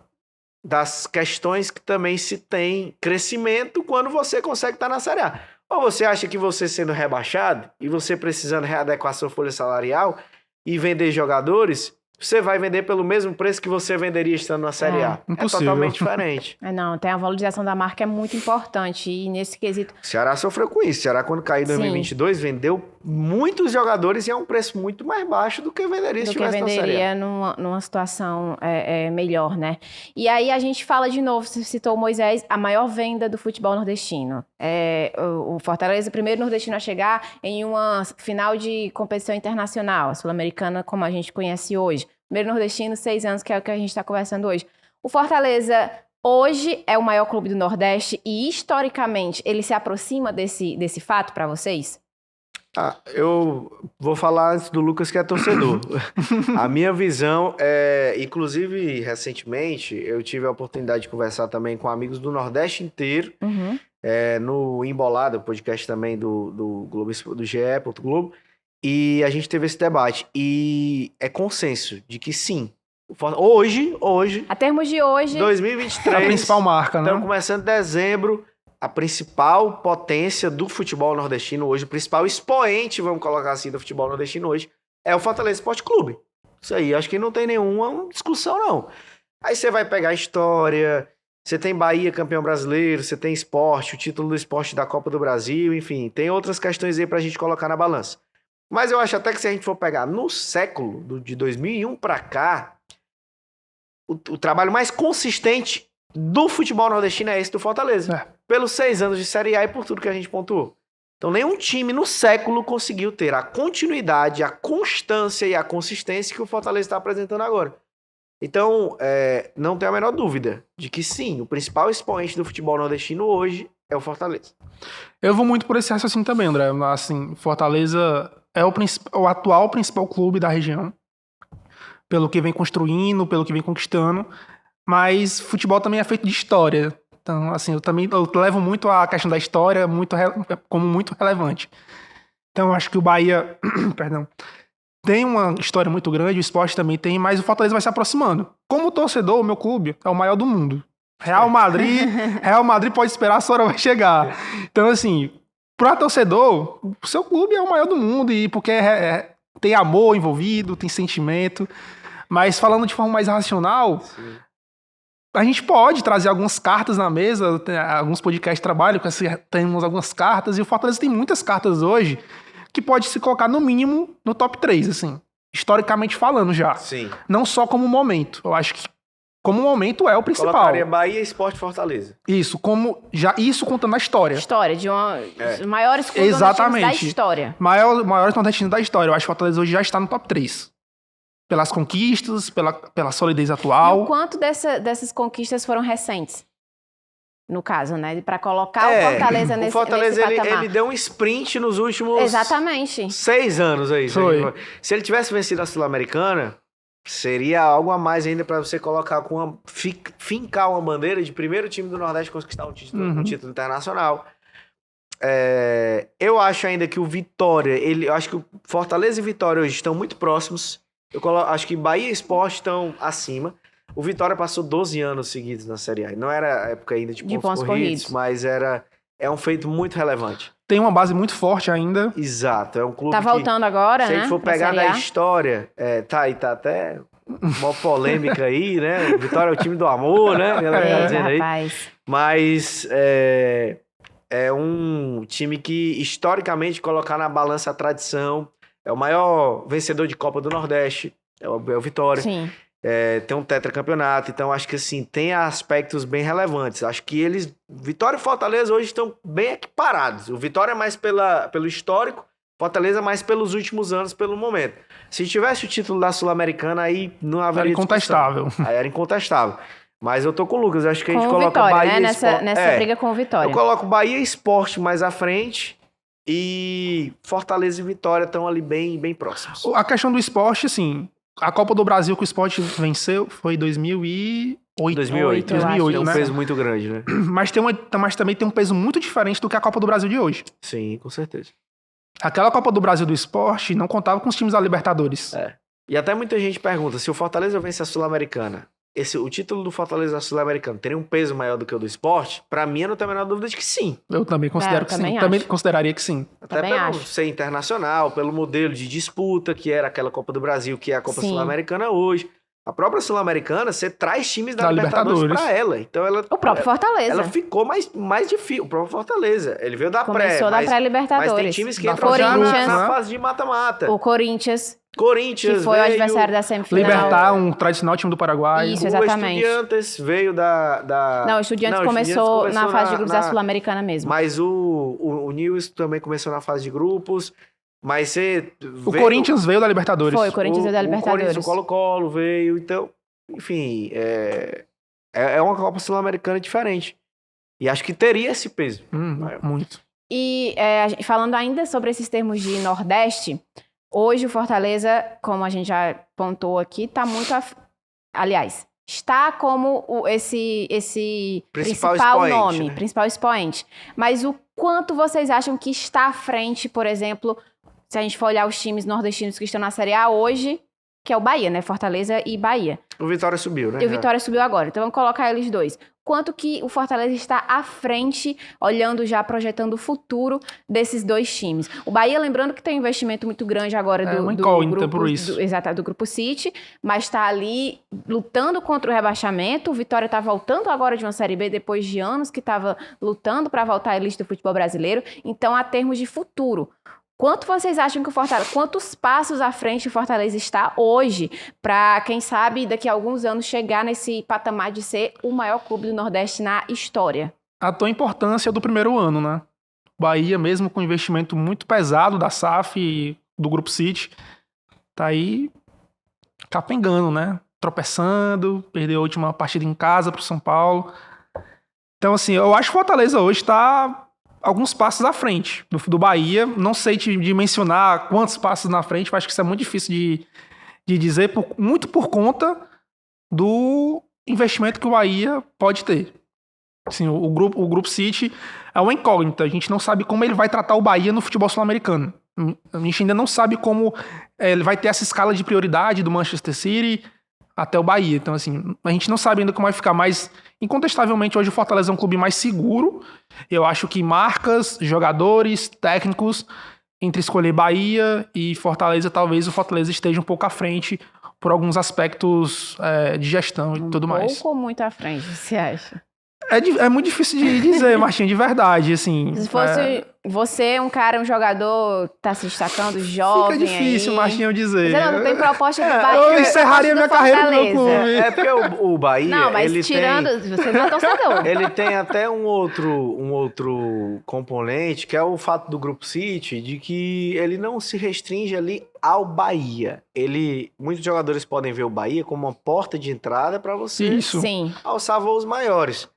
das questões que também se tem crescimento quando você consegue estar na Série A. Ou você acha que você sendo rebaixado e você precisando readequar sua folha salarial e vender jogadores, você vai vender pelo mesmo preço que você venderia estando na Série A. Impossível. É totalmente diferente. Não, tem a valorização da marca é muito importante e nesse quesito... O Ceará sofreu com isso. O Ceará, quando caiu em 2022, vendeu muitos jogadores e a um preço muito mais baixo do que venderia se estivesse na Série A. Do que venderia numa situação melhor, né? E aí a gente fala de novo, você citou o Moisés, a maior venda do futebol nordestino. O Fortaleza, o primeiro nordestino a chegar em uma final de competição internacional, a Sul-Americana, como a gente conhece hoje. Primeiro nordestino, 6 anos, que é o que a gente está conversando hoje. O Fortaleza, hoje, é o maior clube do Nordeste e, historicamente, ele se aproxima desse fato para vocês? Eu vou falar antes do Lucas, que é torcedor. A minha visão é... Inclusive, recentemente, eu tive a oportunidade de conversar também com amigos do Nordeste inteiro, no Embolada, podcast também do Globo, do GE. Globo, e a gente teve esse debate. E é consenso de que sim. Hoje... A termos de hoje... 2023... A principal marca, né? Estamos começando dezembro... A principal potência do futebol nordestino hoje, o principal expoente, vamos colocar assim, do futebol nordestino hoje, é o Fortaleza Esporte Clube. Isso aí, acho que não tem nenhuma discussão, não. Aí você vai pegar a história, você tem Bahia campeão brasileiro, você tem esporte, o título do esporte da Copa do Brasil, enfim, tem outras questões aí pra gente colocar na balança. Mas eu acho até que se a gente for pegar no século, de 2001 pra cá, o trabalho mais consistente do futebol nordestino é esse do Fortaleza. Pelos 6 anos de Série A e por tudo que a gente pontuou. Então, nenhum time no século conseguiu ter a continuidade, a constância e a consistência que o Fortaleza está apresentando agora. Então, não tenho a menor dúvida de que sim, o principal expoente do futebol nordestino hoje é o Fortaleza. Eu vou muito por esse raciocínio também, André. Assim, Fortaleza é o atual principal clube da região. Pelo que vem construindo, pelo que vem conquistando. Mas futebol também é feito de história. Então, assim, eu levo muito a questão da história como muito relevante. Então, eu acho que o Bahia, perdão, tem uma história muito grande, o esporte também tem, mas o Fortaleza vai se aproximando. Como torcedor, o meu clube é o maior do mundo. Real Madrid pode esperar, a sua hora vai chegar. Então, assim, para torcedor, o seu clube é o maior do mundo, e porque tem amor envolvido, tem sentimento. Mas falando de forma mais racional... Sim. A gente pode trazer algumas cartas na mesa, alguns podcasts de trabalho, temos algumas cartas, e o Fortaleza tem muitas cartas hoje que pode se colocar no mínimo no top 3, assim, historicamente falando já. Sim. Não só como momento. Eu acho que como momento é o principal. Colocaria Bahia, Sport, Fortaleza. Isso, isso contando a história. História, de dos maiores clubes nordestinos da história. Maiores nordestinos da história. Eu acho que o Fortaleza hoje já está no top 3. Pelas conquistas, pela solidez atual. E o quanto dessas conquistas foram recentes? No caso, né? Para colocar o Fortaleza nesse patamar. O Fortaleza, ele deu um sprint nos últimos... Exatamente. 6 anos aí. Foi. Se ele tivesse vencido a Sul-Americana, seria algo a mais ainda para você colocar fincar uma bandeira de primeiro time do Nordeste conquistar um título internacional. Eu acho ainda que o Vitória... Eu acho que o Fortaleza e Vitória hoje estão muito próximos. Acho que Bahia e Sport estão acima. O Vitória passou 12 anos seguidos na Série A. Não era época ainda de pontos corridos, mas é um feito muito relevante. Tem uma base muito forte ainda. Exato. É um clube tá voltando agora, se né? Se a gente for pegar da história, tá até uma polêmica aí, né? Vitória é o time do amor, né? Tá dizendo aí. Rapaz. Mas é um time que, historicamente, colocar na balança a tradição... É o maior vencedor de Copa do Nordeste, é o Vitória. Sim. Tem um tetracampeonato, então acho que assim, tem aspectos bem relevantes. Acho que Vitória e Fortaleza hoje estão bem equiparados. O Vitória é mais pelo histórico, Fortaleza mais pelos últimos anos, pelo momento. Se tivesse o título da Sul-Americana, aí não haveria incontestável. Aí era incontestável. Mas eu tô com o Lucas, acho que a gente com coloca Vitória, Bahia né? e Sport. Nessa briga com o Vitória. Eu coloco Bahia e Sport mais à frente. E Fortaleza e Vitória estão ali bem, bem próximos. A questão do esporte, assim, a Copa do Brasil que o esporte venceu foi em 2008. 2008, né? Um peso muito grande, né? Mas também tem um peso muito diferente do que a Copa do Brasil de hoje. Sim, com certeza. Aquela Copa do Brasil do esporte não contava com os times da Libertadores. E até muita gente pergunta, se o Fortaleza vence a Sul-Americana, o título do Fortaleza Sul-Americano teria um peso maior do que o do esporte? Pra mim, eu não tenho a menor dúvida de que sim. Eu também considero que sim. Também consideraria que sim. Até pelo ser internacional, pelo modelo de disputa, que era aquela Copa do Brasil, que é a Copa Sul-Americana hoje. A própria Sul-Americana, você traz times da Libertadores pra ela. Então o próprio Fortaleza. Ela ficou mais difícil. O próprio Fortaleza. Ele veio da Começou da pré-Libertadores. Mas tem times que entram já na fase de mata-mata. O Corinthians, que foi o adversário da semifinal. Libertar, um tradicional time do Paraguai. Isso, exatamente. O Estudiantes veio da... Não, o Estudiantes começou na fase de grupos da Sul-Americana mesmo. Mas o Newell's também começou na fase de grupos. Mas o Corinthians veio da Libertadores. Foi, o Corinthians veio da Libertadores. O Corinthians, o Colo-Colo veio. Então, enfim, é uma Copa Sul-Americana diferente. E acho que teria esse peso. Muito. E falando ainda sobre esses termos de Nordeste, hoje o Fortaleza, como a gente já pontuou aqui, está muito... Aliás, está como esse principal nome, né? Principal expoente. Mas o quanto vocês acham que está à frente, por exemplo, se a gente for olhar os times nordestinos que estão na Série A hoje, que é o Bahia, né? Fortaleza e Bahia. O Vitória subiu, né? E o Vitória subiu agora. Então vamos colocar eles dois. Quanto que o Fortaleza está à frente, olhando já, projetando o futuro desses dois times. O Bahia, lembrando que tem um investimento muito grande agora do Grupo City, mas está ali lutando contra o rebaixamento. O Vitória está voltando agora de uma Série B, depois de anos que estava lutando para voltar à elite do futebol brasileiro. Então, a termos de futuro, quanto vocês acham que o Fortaleza... Quantos passos à frente o Fortaleza está hoje para, quem sabe, daqui a alguns anos chegar nesse patamar de ser o maior clube do Nordeste na história? A tua importância do primeiro ano, né? Bahia, mesmo com um investimento muito pesado da SAF e do Grupo City, tá aí capengando, né? Tropeçando, perdeu a última partida em casa pro São Paulo. Então, assim, eu acho que o Fortaleza hoje está... alguns passos à frente do Bahia. Não sei de mencionar quantos passos na frente, eu acho que isso é muito difícil de dizer, muito por conta do investimento que o Bahia pode ter. Assim, o Grupo City é uma incógnita, a gente não sabe como ele vai tratar o Bahia no futebol sul-americano. A gente ainda não sabe como ele vai ter essa escala de prioridade do Manchester City até o Bahia. Então, assim, a gente não sabe ainda como vai ficar, mas incontestavelmente hoje o Fortaleza é um clube mais seguro. Eu acho que marcas, jogadores, técnicos, entre escolher Bahia e Fortaleza, talvez o Fortaleza esteja um pouco à frente por alguns aspectos de gestão e tudo mais. Um pouco ou muito à frente, você acha? É muito difícil de dizer, Martinho, de verdade, assim. Se fosse você, um jogador tá se destacando, jovem. Fica difícil, Martinho, dizer. Você não tem proposta do Bahia. Eu encerraria minha carreira no meu clube. É porque o Bahia. Não, mas ele tirando. Você não é torcedor. Ele tem até um outro componente, que é o fato do Grupo City, de que ele não se restringe ali ao Bahia. Muitos jogadores podem ver o Bahia como uma porta de entrada para você alçar voos maiores.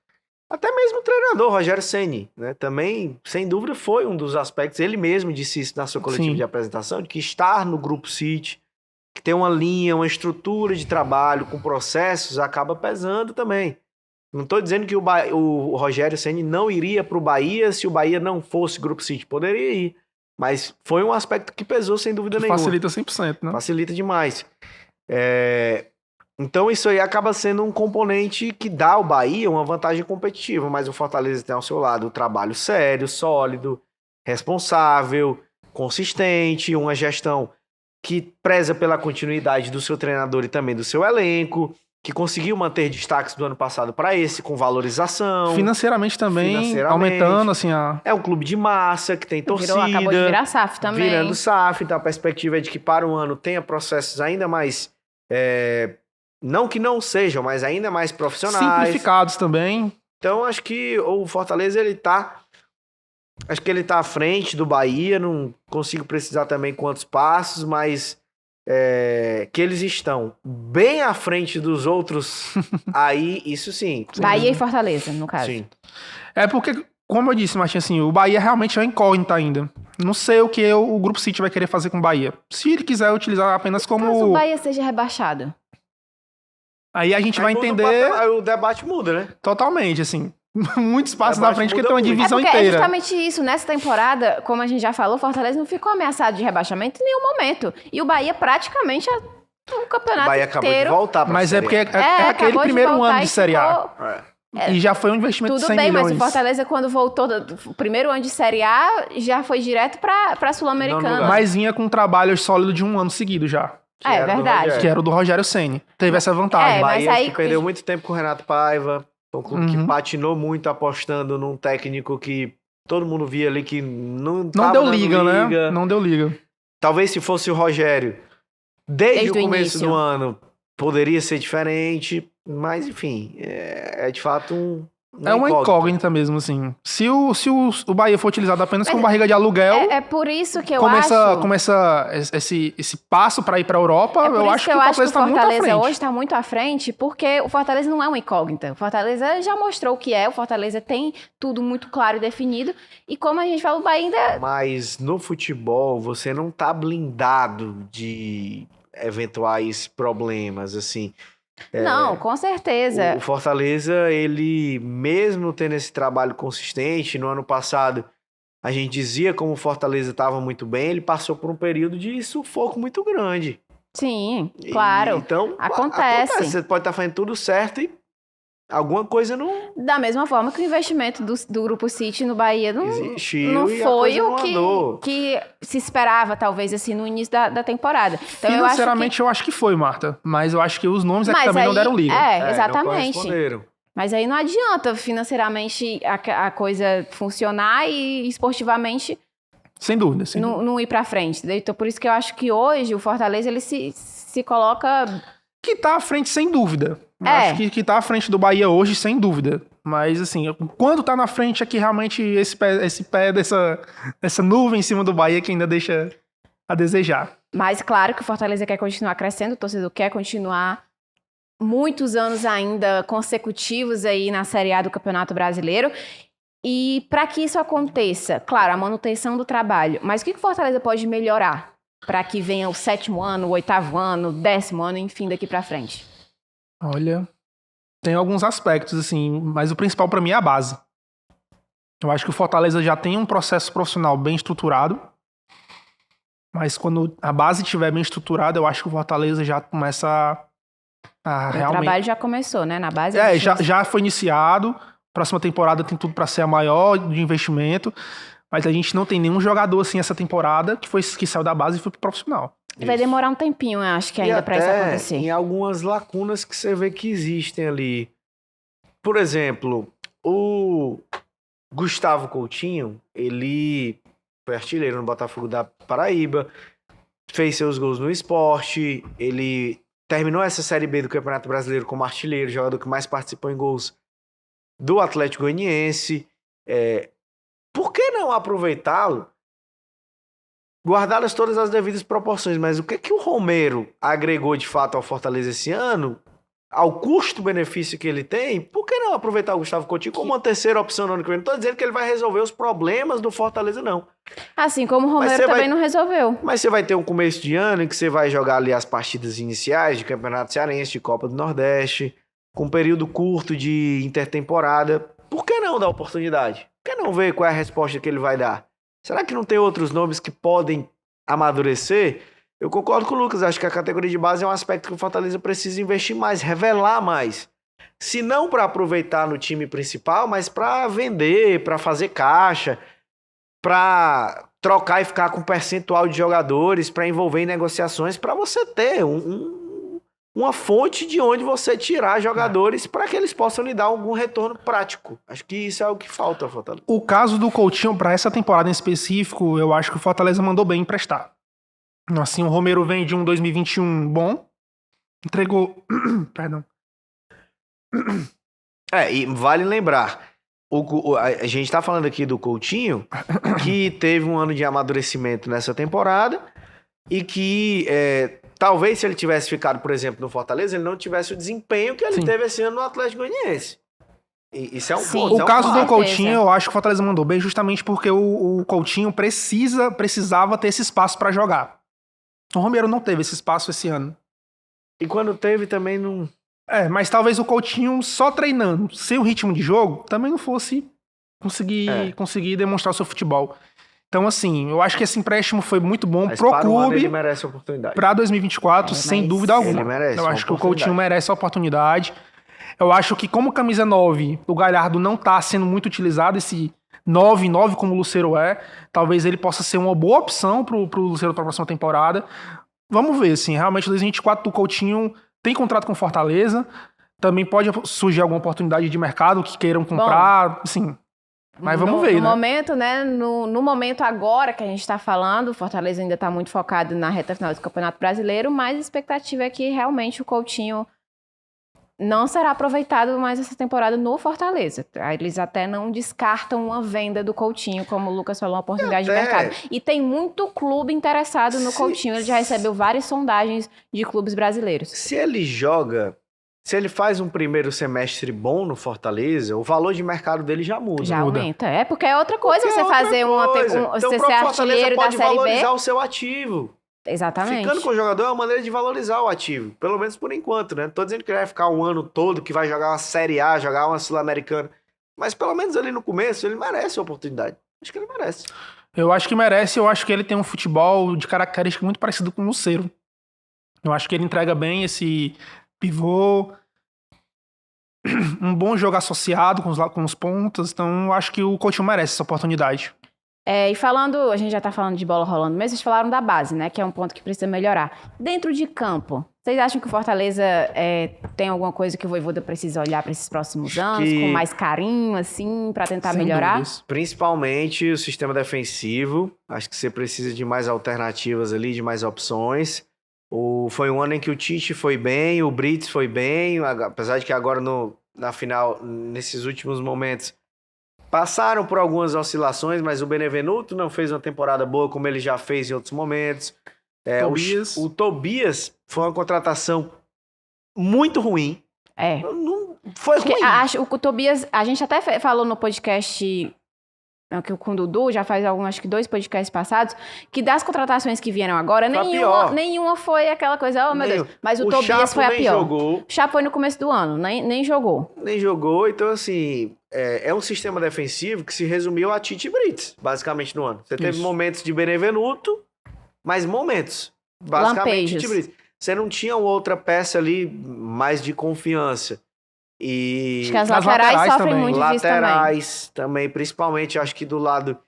Até mesmo o treinador, Rogério Ceni, né? Também, sem dúvida, foi um dos aspectos. Ele mesmo disse isso na sua coletiva de apresentação, de que estar no Grupo City, que tem uma linha, uma estrutura de trabalho com processos, acaba pesando também. Não estou dizendo que o Rogério Ceni não iria para o Bahia se o Bahia não fosse Grupo City. Poderia ir, mas foi um aspecto que pesou sem dúvida nenhuma. Facilita 100%, né? Facilita demais. Então isso aí acaba sendo um componente que dá ao Bahia uma vantagem competitiva, mas o Fortaleza tem ao seu lado o trabalho sério, sólido, responsável, consistente, uma gestão que preza pela continuidade do seu treinador e também do seu elenco, que conseguiu manter destaques do ano passado para esse, com valorização. Financeiramente também, aumentando, assim, É um clube de massa, que tem torcida. Acabou de virar SAF também. Virando SAF, então a perspectiva é de que para o ano tenha processos ainda mais... não que não sejam, mas ainda mais profissionais. Simplificados também. Então, acho que o Fortaleza, acho que ele tá à frente do Bahia, não consigo precisar também quantos passos, mas que eles estão bem à frente dos outros, aí, isso sim. Bahia e Fortaleza, no caso. Sim. É porque, como eu disse, Martinho, assim, o Bahia realmente é uma incógnita ainda. Não sei o que o Grupo City vai querer fazer com o Bahia. Se ele quiser utilizar apenas como... Caso o Bahia seja rebaixado. Aí a gente vai entender... Aí o debate muda, né? Totalmente, assim. Muitos passos na frente, porque tem uma divisão inteira. É justamente isso. Nessa temporada, como a gente já falou, o Fortaleza não ficou ameaçado de rebaixamento em nenhum momento. E o Bahia praticamente o campeonato o Bahia inteiro... acabou de voltar pra Mas é porque é aquele primeiro ano de Série A. E já foi um investimento de 100 milhões. Tudo bem, mas o Fortaleza, quando voltou o primeiro ano de Série A, já foi direto pra Sul-Americana. Mas vinha com um trabalho sólido de um ano seguido já. É verdade. Que era o do Rogério Ceni. Teve essa vantagem. O Bahia que perdeu muito tempo com o Renato Paiva. Foi um clube que patinou muito apostando num técnico que todo mundo via ali que não deu liga, né? Não deu liga. Talvez se fosse o Rogério, desde o começo do ano, poderia ser diferente. Mas, enfim, é de fato É uma incógnita mesmo, assim. Se o Bahia for utilizado apenas como barriga de aluguel... É por isso que eu Começa esse passo para ir para a Europa, eu acho que o Fortaleza está muito à frente. Hoje está muito à frente, porque o Fortaleza não é uma incógnita. O Fortaleza já mostrou o que é, o Fortaleza tem tudo muito claro e definido. E como a gente fala, o Bahia ainda... Mas no futebol, você não tá blindado de eventuais problemas, assim... Não, com certeza. O Fortaleza, ele mesmo tendo esse trabalho consistente, no ano passado a gente dizia como o Fortaleza estava muito bem, ele passou por um período de sufoco muito grande. Sim, claro. Então, acontece. Você pode estar fazendo tudo certo e alguma coisa não... Da mesma forma que o investimento do Grupo City no Bahia não foi o que se esperava, talvez, assim, no início da temporada. Então, financeiramente, eu acho que foi, Marta. Mas eu acho que os nomes aqui também não deram liga. Exatamente. Mas aí não adianta financeiramente a coisa funcionar e esportivamente... Sem dúvida. Não ir pra frente. Então, por isso que eu acho que hoje o Fortaleza, ele se coloca... Que tá à frente, sem dúvida. Acho que tá à frente do Bahia hoje, sem dúvida. Mas, assim, quando tá na frente é que realmente esse pé dessa nuvem em cima do Bahia que ainda deixa a desejar. Mas, claro que o Fortaleza quer continuar crescendo, o torcedor quer continuar muitos anos ainda consecutivos aí na Série A do Campeonato Brasileiro. E para que isso aconteça, claro, a manutenção do trabalho. Mas o que o Fortaleza pode melhorar para que venha o 7º ano, o 8º ano, o 10º ano, enfim, daqui para frente? Olha, tem alguns aspectos, assim, mas o principal para mim é a base. Eu acho que o Fortaleza já tem um processo profissional bem estruturado, mas quando a base estiver bem estruturada, eu acho que o Fortaleza já começa a realmente... O trabalho já começou, né? Na base... já foi iniciado. Próxima temporada tem tudo para ser a maior de investimento, mas a gente não tem nenhum jogador assim essa temporada que saiu da base e foi pro profissional. Vai demorar um tempinho, eu acho que ainda para isso acontecer. Em algumas lacunas que você vê que existem ali. Por exemplo, o Gustavo Coutinho, ele foi artilheiro no Botafogo da Paraíba, fez seus gols no Sport, ele terminou essa Série B do Campeonato Brasileiro como artilheiro, jogador que mais participou em gols do Atlético Goianiense. Por que não aproveitá-lo? Guardadas todas as devidas proporções, mas o que o Romero agregou de fato ao Fortaleza esse ano, ao custo-benefício que ele tem, por que não aproveitar o Gustavo Coutinho como uma terceira opção no ano que vem? Não estou dizendo que ele vai resolver os problemas do Fortaleza, não. Assim como o Romero também não resolveu. Mas você vai ter um começo de ano em que você vai jogar ali as partidas iniciais de Campeonato Cearense, de Copa do Nordeste, com um período curto de intertemporada. Por que não dar oportunidade? Por que não ver qual é a resposta que ele vai dar? Será que não tem outros nomes que podem amadurecer? Eu concordo com o Lucas, acho que a categoria de base é um aspecto que o Fortaleza precisa investir mais, revelar mais. Se não para aproveitar no time principal, mas para vender, para fazer caixa, para trocar e ficar com um percentual de jogadores, para envolver em negociações, para você ter uma fonte de onde você tirar jogadores para que eles possam lhe dar algum retorno prático. Acho que isso é o que falta ao Fortaleza. O caso do Coutinho, para essa temporada em específico, eu acho que o Fortaleza mandou bem emprestar. Assim, o Romero vem de um 2021 bom, entregou... Perdão. E vale lembrar, a gente tá falando aqui do Coutinho, que teve um ano de amadurecimento nessa temporada e que... talvez se ele tivesse ficado, por exemplo, no Fortaleza, ele não tivesse o desempenho que ele teve esse ano no Atlético Goianiense. Isso é um ponto. O caso do Coutinho, eu acho que o Fortaleza mandou bem justamente porque o Coutinho precisava ter esse espaço para jogar. O Romero não teve esse espaço esse ano. E quando teve também não... mas talvez o Coutinho só treinando, sem o ritmo de jogo, também não fosse conseguir demonstrar o seu futebol. Então, assim, eu acho que esse empréstimo foi muito bom pro clube. Ele merece a oportunidade. Pra 2024, sem dúvida alguma. Ele merece. Eu acho que o Coutinho merece a oportunidade. Eu acho que, como camisa 9, o Galhardo não tá sendo muito utilizado, esse 9 como o Lucero é, talvez ele possa ser uma boa opção pro Lucero pra próxima temporada. Vamos ver, assim, realmente 2024 do Coutinho tem contrato com Fortaleza, também pode surgir alguma oportunidade de mercado que queiram comprar, assim... Mas vamos ver, no momento, né? No momento agora que a gente está falando, o Fortaleza ainda está muito focado na reta final do Campeonato Brasileiro, mas a expectativa é que realmente o Coutinho não será aproveitado mais essa temporada no Fortaleza. Eles até não descartam uma venda do Coutinho, como o Lucas falou, uma oportunidade de mercado. E tem muito clube interessado no Coutinho. Ele já recebeu várias sondagens de clubes brasileiros. Se ele faz um primeiro semestre bom no Fortaleza, o valor de mercado dele já muda. Já aumenta. Porque é outra coisa você fazer então, você ser artilheiro da Série B. pode valorizar o seu ativo. Exatamente. Ficando com o jogador é uma maneira de valorizar o ativo. Pelo menos por enquanto, né? Não tô dizendo que ele vai ficar um ano todo, que vai jogar uma Série A, jogar uma Sul-Americana. Mas pelo menos ali no começo, ele merece a oportunidade. Acho que ele merece. Eu acho que merece. Eu acho que ele tem um futebol de característica muito parecido com o Lucero. Eu acho que ele entrega bem esse pivô, um bom jogo associado com os pontas. Então eu acho que o Coutinho merece essa oportunidade. E falando, a gente já tá falando de bola rolando, mas vocês falaram da base, né? Que é um ponto que precisa melhorar. Dentro de campo, vocês acham que o Fortaleza tem alguma coisa que o Vojvoda precisa olhar para esses próximos anos, com mais carinho, assim, para tentar melhorar? Dúvidas. Principalmente o sistema defensivo. Acho que você precisa de mais alternativas ali, de mais opções. Foi um ano em que o Tite foi bem, o Brits foi bem, apesar de que agora na final, nesses últimos momentos, passaram por algumas oscilações, mas o Benevenuto não fez uma temporada boa como ele já fez em outros momentos. O Tobias foi uma contratação muito ruim. Foi ruim. O Tobias, a gente até falou no podcast com o Dudu, já faz acho que 2 podcasts passados, que das contratações que vieram agora, nenhuma foi aquela coisa, oh meu Deus, mas o Tobias Chapo foi a pior. Jogou. O Chapo foi no começo do ano, nem jogou. Nem jogou, então assim, é um sistema defensivo que se resumiu a Tite e Brits, basicamente no ano. Você teve momentos de Benevenuto, mas momentos, basicamente Tite e Brits. Você não tinha outra peça ali mais de confiança. E acho que as laterais sofrem também. Muito disso laterais também, principalmente, acho que do lado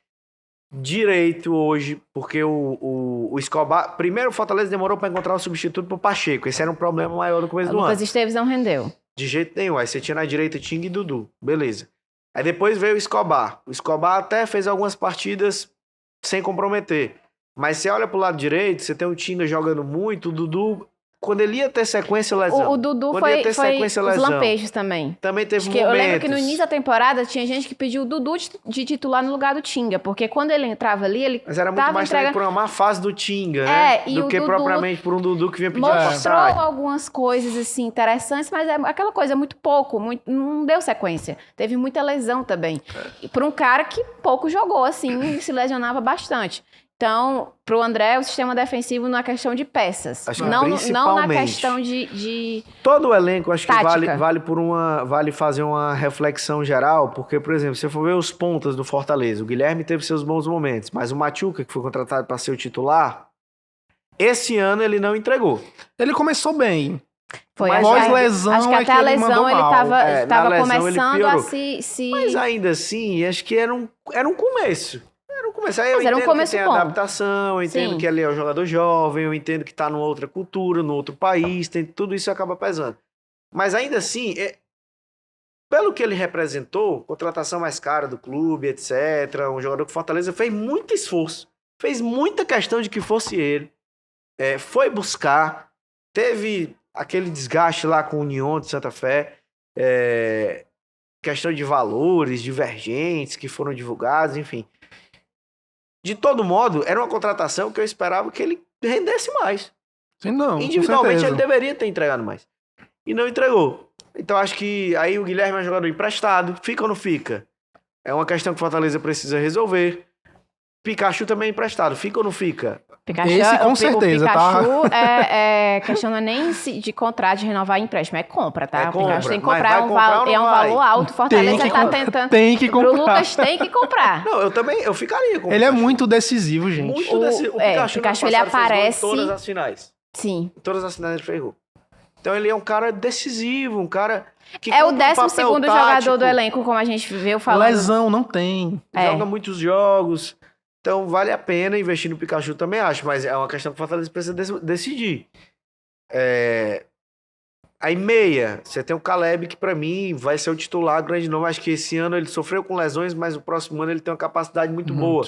direito hoje, porque o Escobar... Primeiro, o Fortaleza demorou para encontrar um substituto pro Pacheco. Esse era um problema maior no começo do ano. O Lucas Esteves não rendeu. De jeito nenhum. Aí você tinha na direita Tinga e Dudu. Beleza. Aí depois veio o Escobar. O Escobar até fez algumas partidas sem comprometer. Mas você olha pro lado direito, você tem o Tinga jogando muito, o Dudu... Quando ele ia ter sequência, lesão. O Dudu foi os lampejos também. Também teve momentos. Eu lembro que no início da temporada tinha gente que pediu o Dudu de titular no lugar do Tinga, porque quando ele entrava ali, ele Mas era muito mais também por uma má fase do Tinga, né? Do que propriamente por um Dudu que vinha pedir passagem. Mostrou algumas coisas assim interessantes, mas é aquela coisa muito pouco, não deu sequência. Teve muita lesão também. E por um cara que pouco jogou, assim, se lesionava bastante. Então, pro André, o sistema defensivo na questão de peças. Acho que não na questão de todo o elenco, acho tática. que vale fazer uma reflexão geral, porque, por exemplo, se você for ver os pontas do Fortaleza, o Guilherme teve seus bons momentos, mas o Machuca, que foi contratado para ser o titular, esse ano ele não entregou. Ele começou bem. Foi, pós-lesão, acho que até a lesão ele tava começando a se... Mas ainda assim, acho que era um começo. Aí eu entendo que tem bom. adaptação, eu entendo que ele é um jogador jovem, eu entendo que tá numa outra cultura, num outro país, tudo isso acaba pesando. Mas ainda assim, pelo que ele representou, contratação mais cara do clube, etc., um jogador que Fortaleza fez muito esforço, fez muita questão de que fosse ele, foi buscar, teve aquele desgaste lá com o União de Santa Fé, questão de valores divergentes que foram divulgados, enfim. De todo modo, era uma contratação que eu esperava que ele rendesse mais. Sim, não, individualmente ele deveria ter entregado mais. E não entregou. Então acho que aí o Guilherme é um jogador emprestado. Fica ou não fica? É uma questão que o Fortaleza precisa resolver. Pikachu também é emprestado. Fica ou não fica? Esse com certeza, o Pikachu tá? Questão não é nem de contrato de renovar empréstimo, é compra, tá? É compra. O Pikachu tem que comprar, é um vai? valor alto. Fortaleza tá tentando. Tem que comprar. O Lucas tem que comprar. Não, eu ficaria com o Ele é muito decisivo, gente. Muito decisivo. O Pikachu ele aparece... em todas as finais. Sim. Em todas as finais ele fez gol. Então ele é um cara decisivo, um cara que é o 12º jogador do elenco, como a gente viu falando. Lesão, não tem. Joga muitos jogos. Então, vale a pena investir no Pikachu, também acho. Mas é uma questão que o Fortaleza precisa decidir. Aí, meia. Você tem o Caleb, que pra mim vai ser o titular grande nome. Acho que esse ano ele sofreu com lesões, mas o próximo ano ele tem uma capacidade muito boa.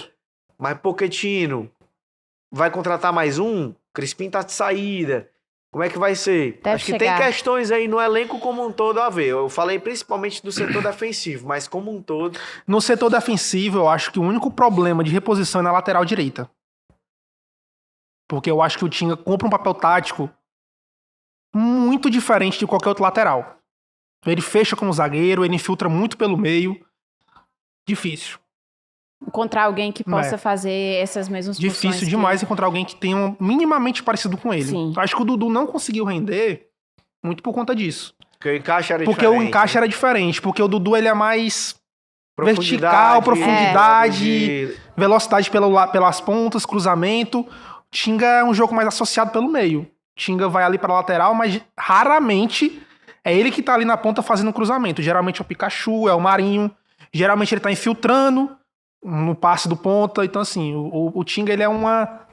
Mas Pochettino vai contratar mais um? Crispim tá de saída. Como é que vai ser? Deve Acho que chegar. tem questões aí no elenco como um todo a ver. Eu falei principalmente do setor defensivo, mas como um todo... No setor defensivo, eu acho que o único problema de reposição é na lateral direita. Porque eu acho que o Tinga compra um papel tático muito diferente de qualquer outro lateral. Ele fecha como zagueiro, ele infiltra muito pelo meio. Difícil. Encontrar alguém que possa fazer essas mesmas funções. Difícil demais encontrar alguém que tenha um minimamente parecido com ele. Sim. Acho que o Dudu não conseguiu render muito por conta disso. Porque o encaixe era Porque diferente. o encaixe era diferente. Porque o Dudu, ele é mais Profundidade, vertical, profundidade, velocidade pelas pontas, cruzamento. Tinga é um jogo mais associado pelo meio. Tinga vai ali pra lateral, mas raramente é ele que tá ali na ponta fazendo cruzamento. Geralmente é o Pikachu, é o Marinho. Geralmente ele tá infiltrando no passe do ponta. Então, assim, o Tinga, ele é uma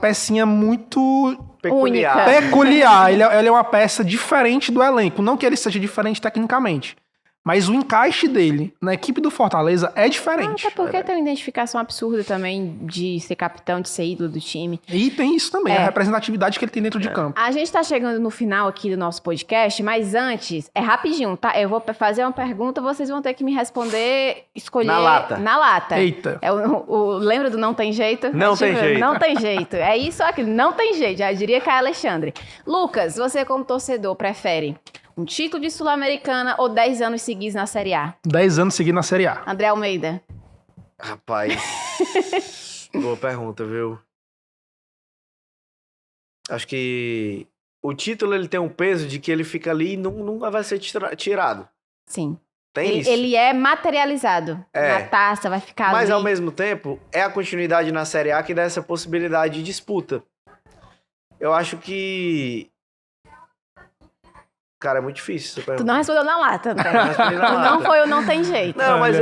pecinha muito Peculiar. peculiar. Ele é uma peça diferente do elenco. Não que ele seja diferente tecnicamente, mas o encaixe dele na equipe do Fortaleza é diferente. Até porque tem uma identificação absurda também de ser capitão, de ser ídolo do time. E tem isso também, a representatividade que ele tem dentro de campo. A gente tá chegando no final aqui do nosso podcast, mas antes, é rapidinho, tá? Eu vou fazer uma pergunta, vocês vão ter que me responder, escolher... Na lata. Na lata. Eita. Lembra do não tem jeito? Não tem jeito. Não tem jeito. É isso aqui, não tem jeito, já diria Caio Alexandre. Lucas, você como torcedor prefere um título de Sul-Americana ou 10 anos seguidos na Série A? 10 anos seguidos na Série A. André Almeida. Rapaz, boa pergunta, viu? Acho que o título ele tem um peso de que ele fica ali e nunca vai ser tirado. Sim. Tem isso. Ele é materializado na taça, vai ficar Mas ali. ao mesmo tempo, é a continuidade na Série A que dá essa possibilidade de disputa. Eu acho que... Cara, é muito difícil essa Tu pergunta. não respondeu na lata, André. respondi na Tu não lata. foi o não tem jeito. Não, mas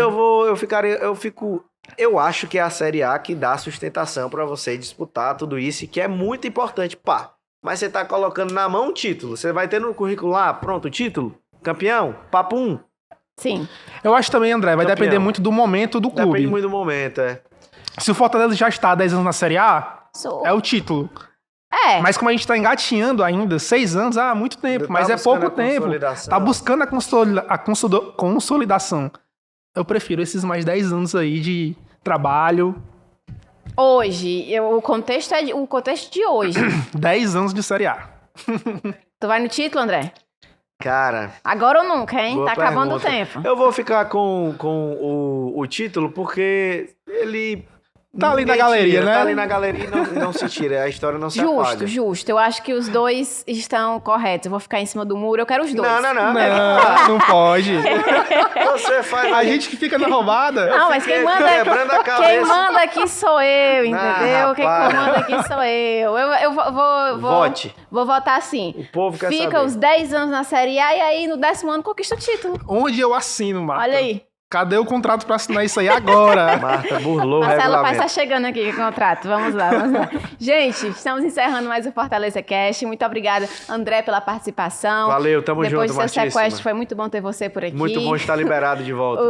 eu acho que é a Série A que dá sustentação pra você disputar tudo isso, e que é muito importante, pá. Mas você tá colocando na mão um título. Você vai ter no currículo lá, pronto, título, campeão, papum. Sim. Eu acho também, André, vai Campeão. depender muito do momento do clube. Depende muito do momento, Se o Fortaleza já está há 10 anos na Série A, Sou... é o título. É. Mas como a gente tá engatinhando ainda, 6 anos, muito tempo. Ainda Mas tá é pouco buscando a tempo. consolidação. Tá buscando a consolidação. Eu prefiro esses mais 10 anos aí de trabalho. Hoje, o contexto é o contexto de hoje. 10 anos de Série A. Tu vai no título, André? Cara, Agora ou nunca, hein? boa Tá acabando o pergunta. tempo. Eu vou ficar com o título porque ele... Tá ali ninguém na galeria, tira, né? Tá ali na galeria e não se tira. A história não se apaga. Justo. Eu acho que os dois estão corretos. Eu vou ficar em cima do muro, eu quero os dois. Não. Não pode. Você faz... A gente que fica na roubada. Não, mas quem fiquei manda, quebrando a cabeça. quem manda aqui sou eu, entendeu? Quem rapaz. comanda aqui sou eu. Eu vou Vote. Vou votar assim. O povo quer Fica saber. os 10 anos na Série A e aí no 10º ano conquista o título. Onde eu assino, Marta? Olha aí. Cadê o contrato pra assinar isso aí agora? Marta burlou o Marcelo Paz tá regulamento. chegando aqui com o contrato. Vamos lá. Gente, estamos encerrando mais o Fortaleza Cast. Muito obrigada, André, pela participação. Valeu, tamo Depois junto, do seu Martíssima. sequestro, foi muito bom ter você por aqui. Muito bom estar liberado de volta.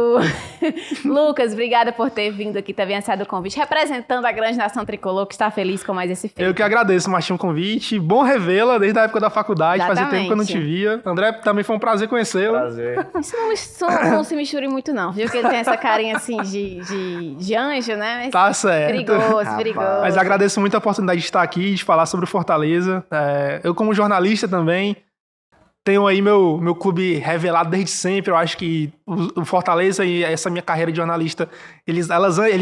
Lucas, obrigada por ter vindo aqui, ter vencido o convite, representando a grande nação tricolor, que está feliz com mais esse feito. Eu que agradeço, Martinho, o convite. Bom revê-la desde a época da faculdade. Fazia tempo que eu não te via. André, também foi um prazer conhecê-lo. Prazer. Isso não se misture muito, não. Viu que ele tem essa carinha assim de anjo, né? Mas Tá certo. perigoso, Rapaz. perigoso. Mas agradeço muito a oportunidade de estar aqui, de falar sobre o Fortaleza. Eu, como jornalista também, tenho aí meu clube revelado desde sempre. Eu acho que o Fortaleza e essa minha carreira de jornalista, eles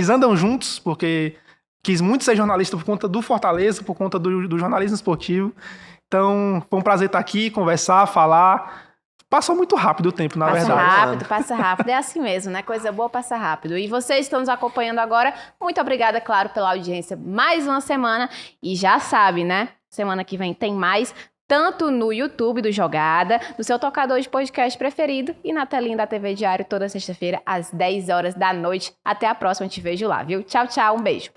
andam juntos, porque quis muito ser jornalista por conta do Fortaleza, por conta do jornalismo esportivo. Então, foi um prazer estar aqui, conversar, falar. Passou muito rápido o tempo, na verdade. Passa rápido. É assim mesmo, né? Coisa boa passa rápido. E vocês estão nos acompanhando agora. Muito obrigada, claro, pela audiência. Mais uma semana. E já sabe, né? Semana que vem tem mais. Tanto no YouTube do Jogada, no seu tocador de podcast preferido e na telinha da TV Diário toda sexta-feira às 10 horas da noite. Até a próxima, te vejo lá, viu? Tchau, tchau, um beijo.